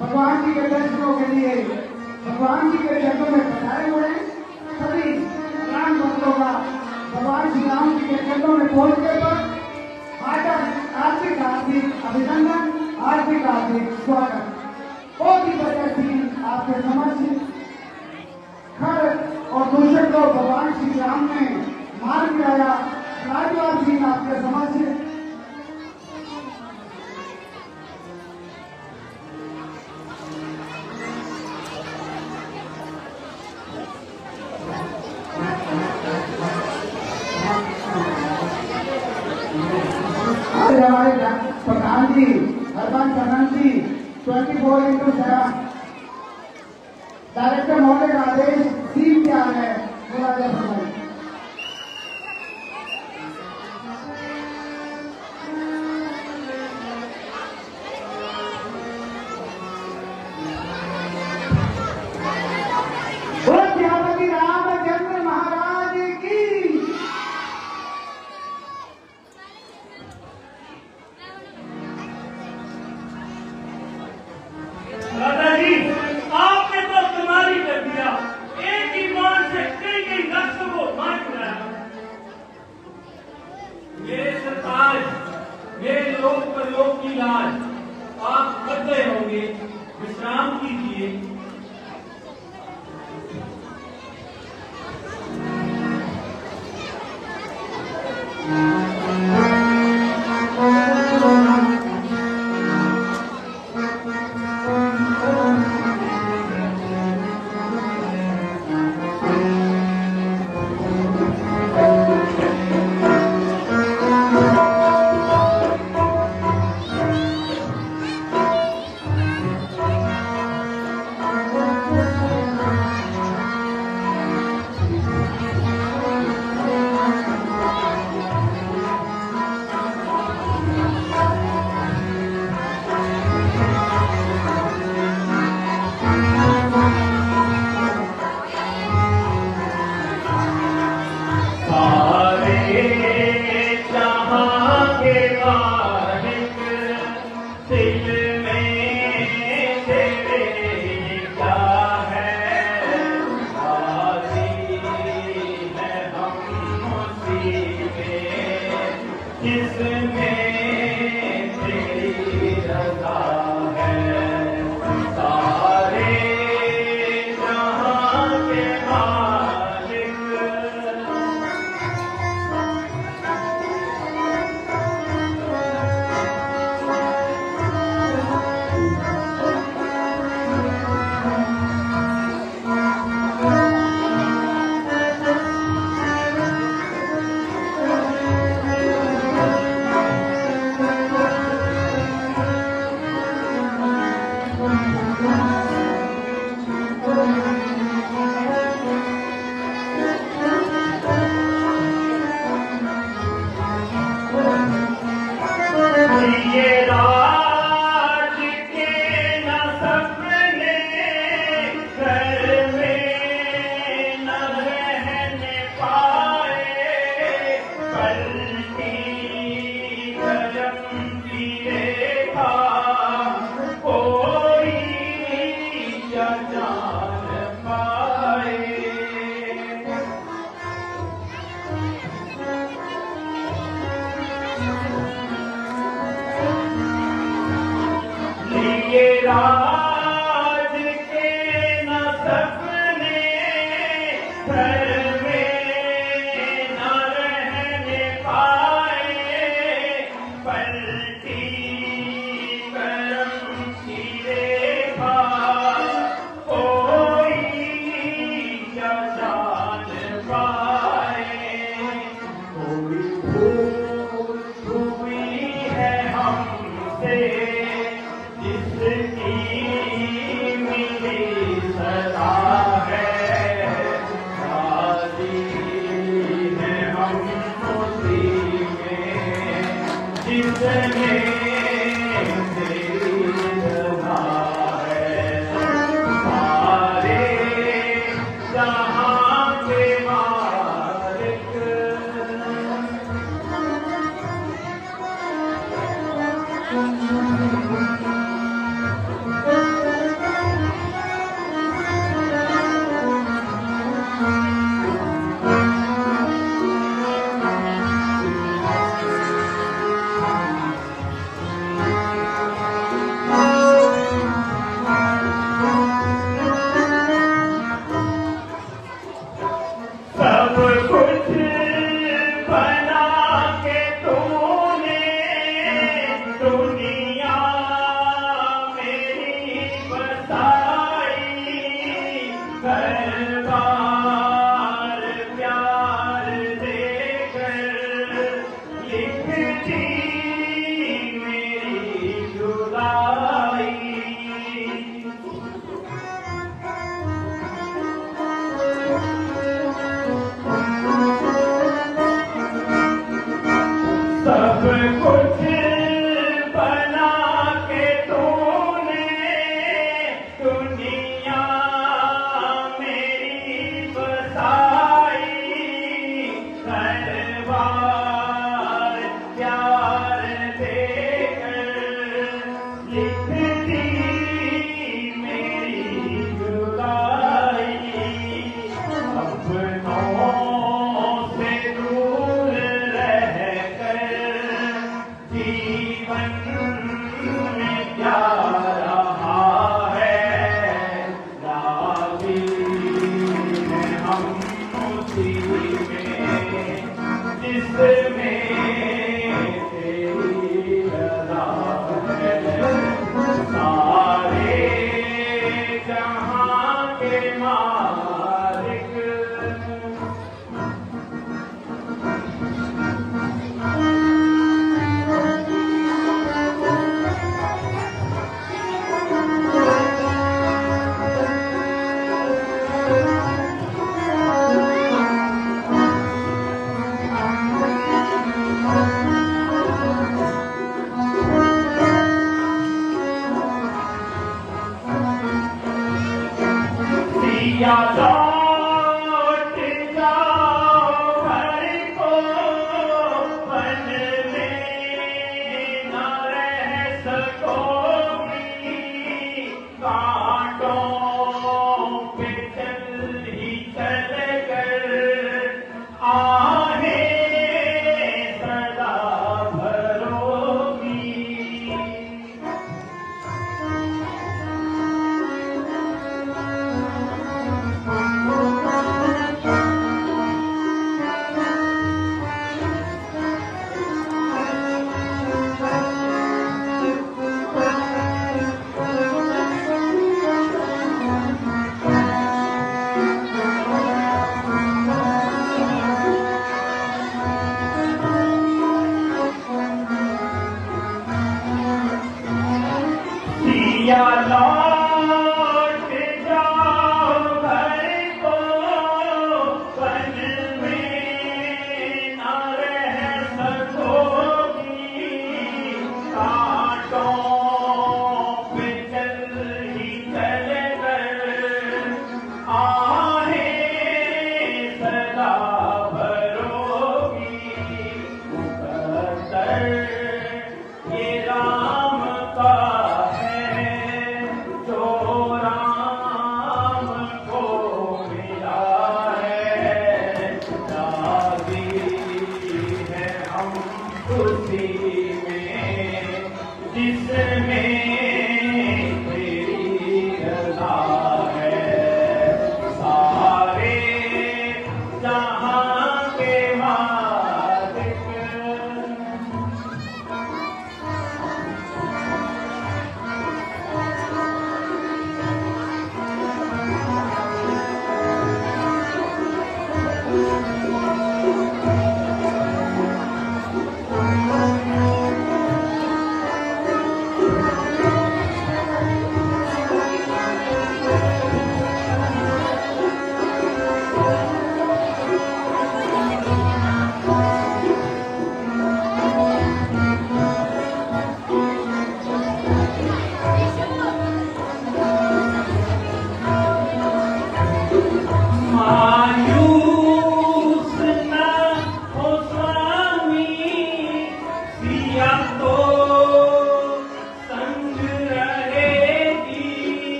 भगवान जी के दर्शनों के लिए भगवान जी के चरणों में पधारे हुए हैं। सभी राम भक्तों का भगवान श्री राम जी के चरणों में पहुंचने पर हार्दिक हार्दिक अभिनंदन, हार्दिक हार्दिक स्वागत। बहुत ही बढ़िया सीन आपके समक्ष खर और दूषण को भगवान श्री राम ने मार गिराया। लाजवाब सीन आपके समक्ष। आज हमारे प्रधान जी हरबंस आनंद जी 24x7 डायरेक्टर महोदय का आदेश सीन क्या है, मुलाजा फरमाइए। श्यामती रामचंद्र महाराज की। दादाजी, आपने तो कमाल ही कर दिया। एक ही बाण से कई कई राष्ट्रों को मार गिराया। मेरे सरताज, मेरे लोक परलोक की लाज, आप थक गए होंगे, विश्राम कीजिए।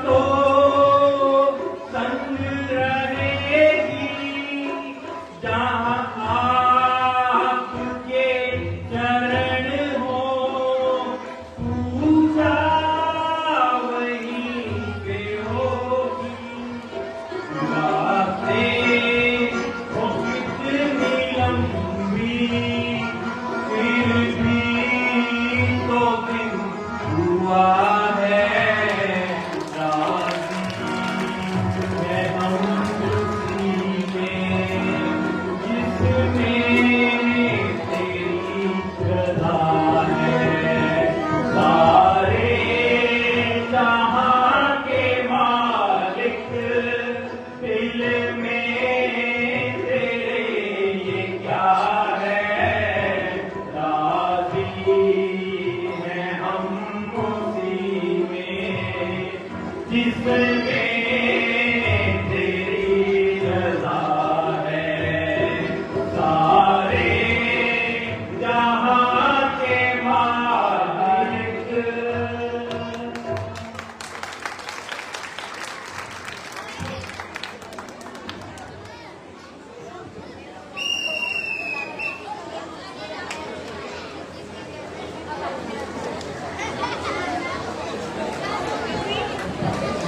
तो संग रहेगी जहाँ आपके चरण हो, पूजा वहीं पे होगी। रातें हो कितनी लंबी, फिर भी तो दिन हुआ है राजी है हम उसी में जिसमें तेरी रज़ा है। सारे जहां के मालिक दिल में तेरे ये क्या है, राजी हैं हम उसी में जिसमें तेरी रज़ा है। सारे जहां के मालिक।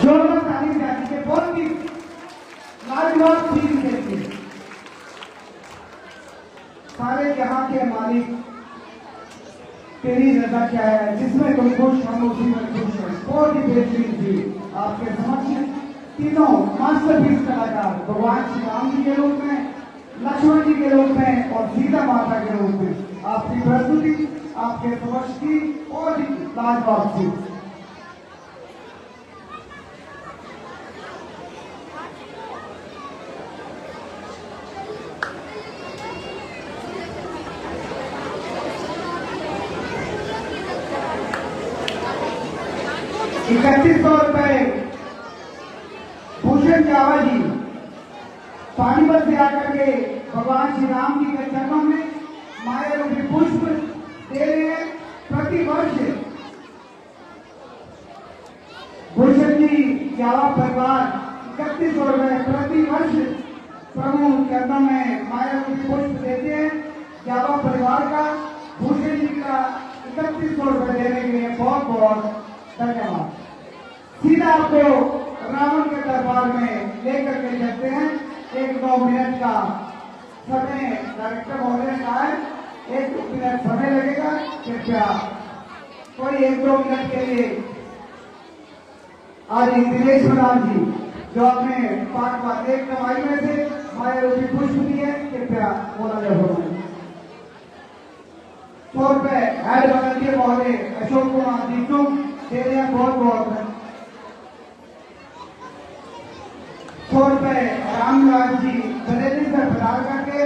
जोरदार ताली जाती है, बहुत ही लाजवाब चीज कहती है। सारे जहां के मालिक तेरी रजा क्या है, जिसमें तुम खुश हम उसी में खुश हैं। बहुत ही बेहतरीन थी आपके समक्ष तीनों मास्टरपीस कलाकार भगवान श्री राम जी के रूप में, लक्ष्मण जी के रूप में और सीता माता के रूप में आपकी प्रस्तुति आपके समक्ष की बहुत ही लाजवाब थी। ₹3100 भूषण जावा जी पानीपत से आकर के भगवान श्री राम जी के चरणों में माया रूपी पुष्प दे रहे हैं। प्रति वर्ष भूषण जी जावा परिवार ₹3100 प्रति वर्ष प्रभु चरणों में माया रूपी पुष्प देते हैं। जावा परिवार का भूषण जी का ₹3100 देने के लिए बहुत बहुत धन्यवाद। सीधा आपको रावण के दरबार में लेकर के चलते हैं। 1-2 मिनट का समय डायरेक्टर महोदय का है, 1-2 मिनट समय लगेगा। कृपया कोई 1-2 मिनट के लिए आज दिनेश प्रधान जी जो अपने पाठ एक कमाई में से माया रूपी पुष्प दिए, कृपया बोला जाए। ₹100 हेड वॉलंटियर महोदय अशोक कुमार जी तुम दे रहे हैं, बहुत बहुत ₹100 रामराज जी बरेली से प्रदान करके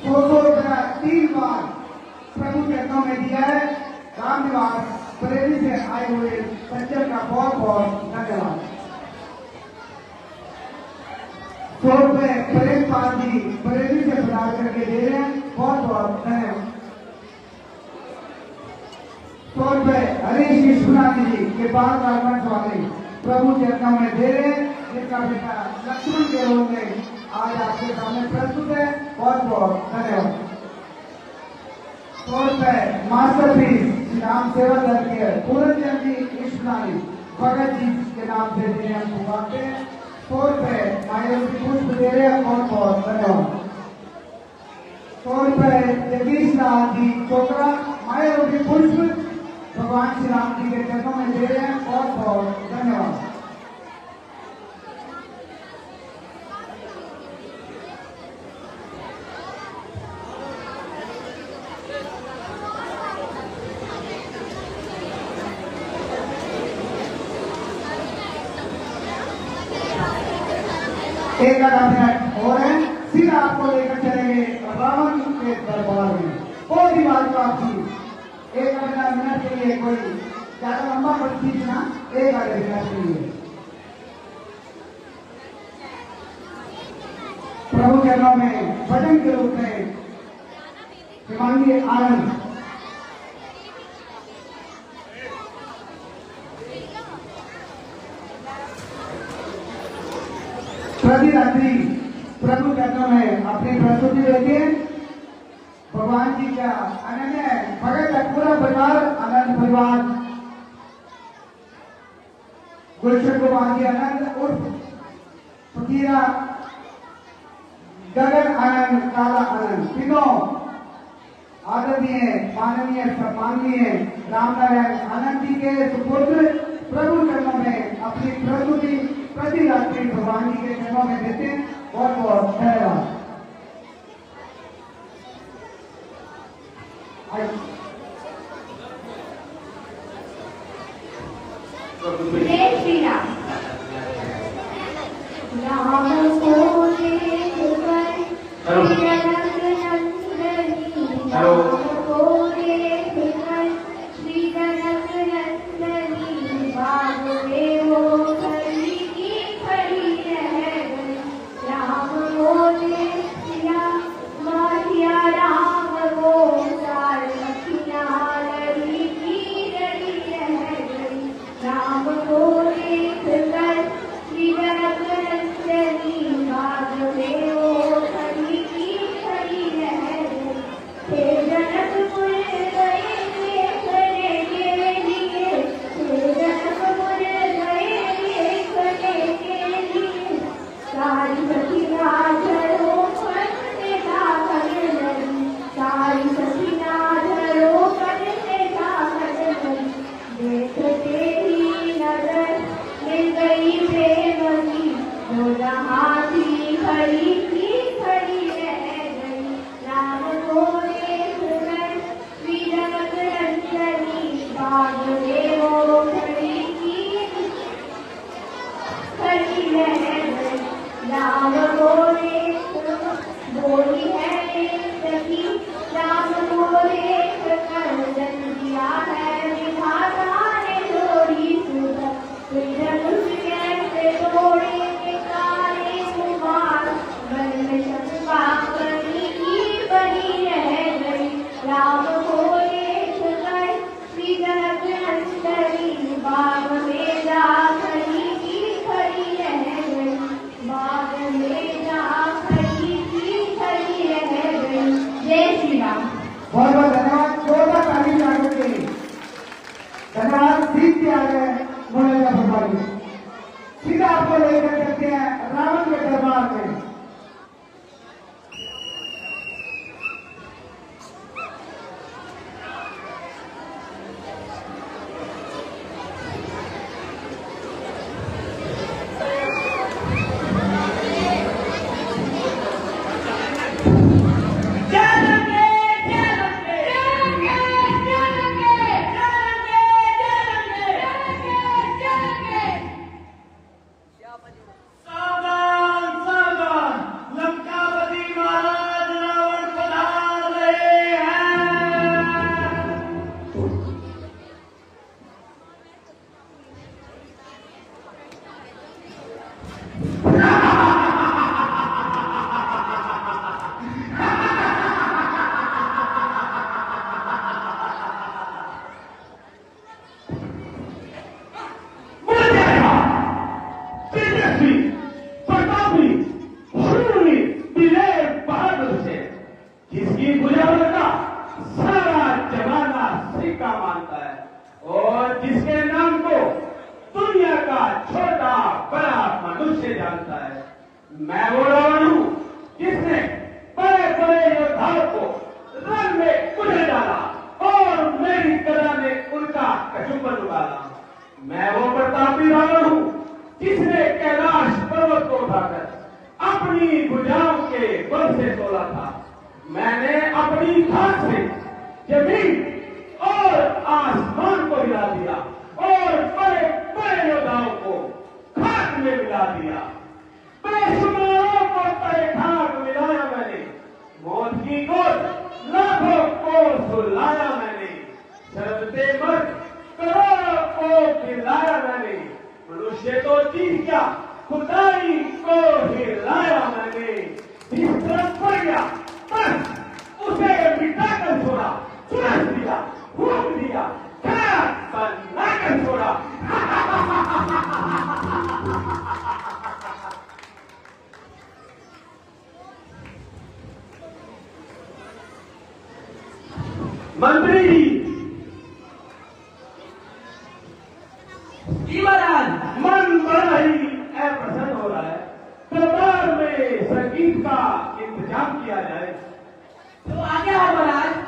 ₹100 3 बार प्रभु चरणों में दिया है। रामनिवास बरेली से आए हुए सज्जन का बहुत बहुत धन्यवाद। ₹100 परेश पाल जी बरेली से प्रदान करके दे रहे हैं, बहुत बहुत धन्यवाद। ₹100 हरीश विश्वनाथ जी के बाद गारमेंट्स वाले प्रभु चरणों में दे रहे हैं, जिनका बेटा लक्ष्मण के रूप में आज आपके सामने प्रस्तुत है। बहुत बहुत धन्यवाद। ₹100 मास्टरपीस राम सेवा दल के पूरन चंद जी विश्वनाथ भगत जी के नाम से देने हम पुकारते हैं। ₹100 माया रूपी पुष्प दे रहे हैं, बहुत बहुत धन्यवाद। ₹100 जगदीश नाथ जी चोकरा माया रूपी पुष्प भगवान श्री राम जी के चरणों में दे रहे हैं, बहुत बहुत धन्यवाद। एक आधा मिनट और है, सीधा आपको लेकर चलेंगे रावण के दरबार में। बहुत ही लाजवाब थी। एक आधा मिनट के लिए कोई ज्यादा लंबा मत खींचना, एक आधे मिनट के लिए प्रभु चरणों में भजन के रूप में हिमांगी आनंद प्रति रात्रि प्रभु चरणों में अपनी प्रस्तुति देते हैं। भगवान जी का अनन्य भगत का पूरा परिवार, आनंद परिवार, गुलशन कुमार जी आनंद उर्फ फकीरा, गगन आनंद, काला आनंद, तीनों आदरणीय माननीय सम्माननीय रामनारायण आनंद जी के सुपुत्र प्रभु चरणों में अपनी प्रस्तुति प्रति रात्रि भगवान जी के चरणों में देते हैं। बहुत बहुत धन्यवाद। जय श्री राम। राम को देखकर जनक नंदनी, राम को देखकर श्री जनक नंदनी, बाग में वो खड़ी की खड़ी रह गई। राम को देखिया माहिया राम को सार लखिया लड़ी की लड़ी रह गई। राम को देखकर श्री जनक नंदनी, बाग में वो खड़ी की खड़ी रह गई। हे जनकपुर गए देखने के लिए, हे जनकपुर गए देखने के लिए, सारी सखिया झरो पर से झांकने लगी, सारी सखिया झरो पर से झांकने लगी। देखते ही नजर मिल गई बेमनी, जो जहाँ थी खड़ी थी खड़ी रह गई। राम को देखकर श्री जनक नंदनी, बाग में वो खड़ी थी खड़ी रह गई। राम को देखकर बोली है एक सखी, राम को देखकर जन्म दिया है विधाता ने जोड़ी सुंदर। धनुष कैसे तोड़ेंगे काले कुमार, मन में शंका करनी की बनी रह गई। राम को देखकर श्री जनक नंदनी, बाग में जा खड़ी की खड़ी रह गई, बाग में जा खड़ी की खड़ी रह गई। जय श्री राम। बहुत बहुत धन्यवाद। 14 तारीख आगे के लिए धन्यवाद। सीख के आ गए मुरैया भगवान, सीधा आपको लेकर चलते हैं रावण के दरबार में। सावधान सावधान, लंकापति महाराज रावण पधार रहे हैं। तेजस्वी, प्रतापी, शूरवीर, दिलेर बहादुर से जिसकी बुझावता सारा जमाना सिक्का मानता है और जिसके नाम को दुनिया का छोटा बड़ा मनुष्य जानता है। मैं वो रावण हूँ जिसने बड़े बड़े योद्धाओं को रण में कुचल डाला और मेरी कला ने उनका कचुम्बर उड़ाला। मैं वो प्रतापी रावण हूँ जिसने कैलाश पर्वत को उठाकर अपनी भुजाओं के बल से तोला था। मैंने अपनी धाक से जमीन और आसमान को हिला दिया और बड़े बड़े योद्धाओं को खाक में मिला दिया। बेशुमारों को तय खाक मिलाया मैंने, मौत की गोद लाखों को सुलाया मैंने, शरबते मर करोड़ों को पिलाया मैंने। मनुष्य तो जीत गया, खुदाई को हिलाया मैंने। जिस तरफ पड़ गया बस उसे मिटाकर छोड़ा, सुरस दिया, फूक दिया, बनाकर छोड़ा। मंत्री जी महाराज, मन बड़ा ही अप्रसन्न हो रहा है। दरबार में संगीत का इंतजाम किया जाए। तो आगे आओ महाराज।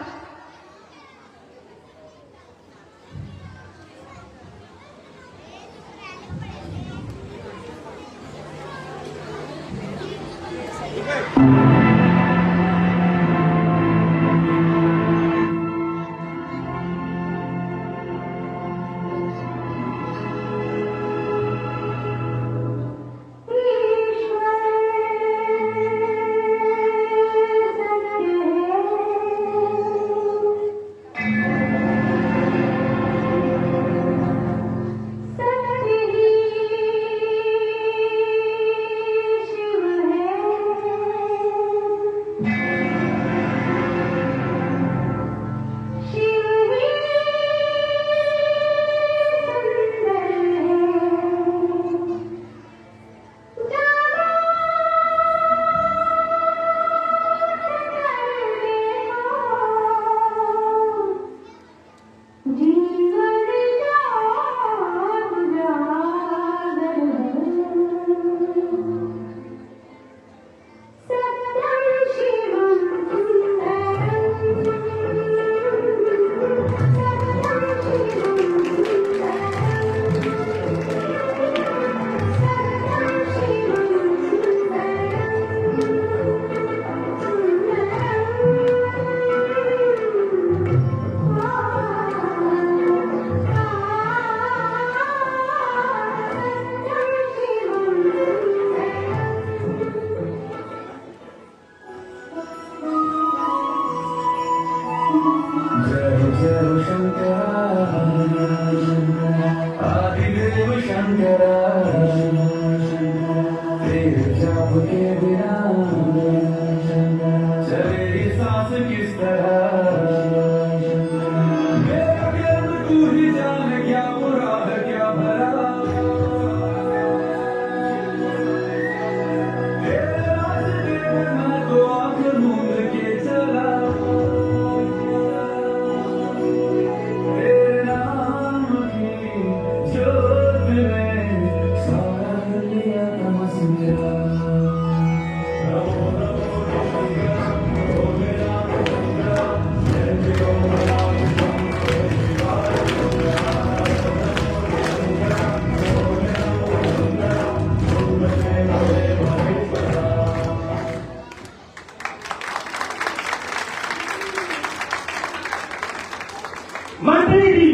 मंत्री जी,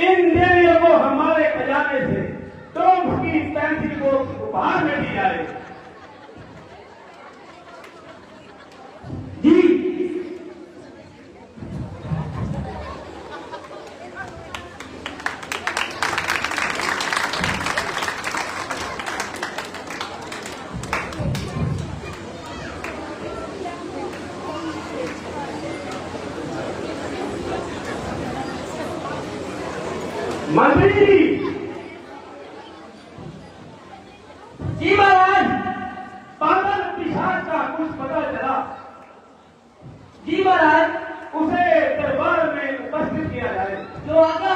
इन देवियों को हमारे खजाने से टोम्स की पेंसिल को उपहार में दी जाए। जी मंत्री जी महाराज, बादल पिशाच का कुछ पता चला। जी महाराज, उसे दरबार में उपस्थित किया जाए। तो आज्ञा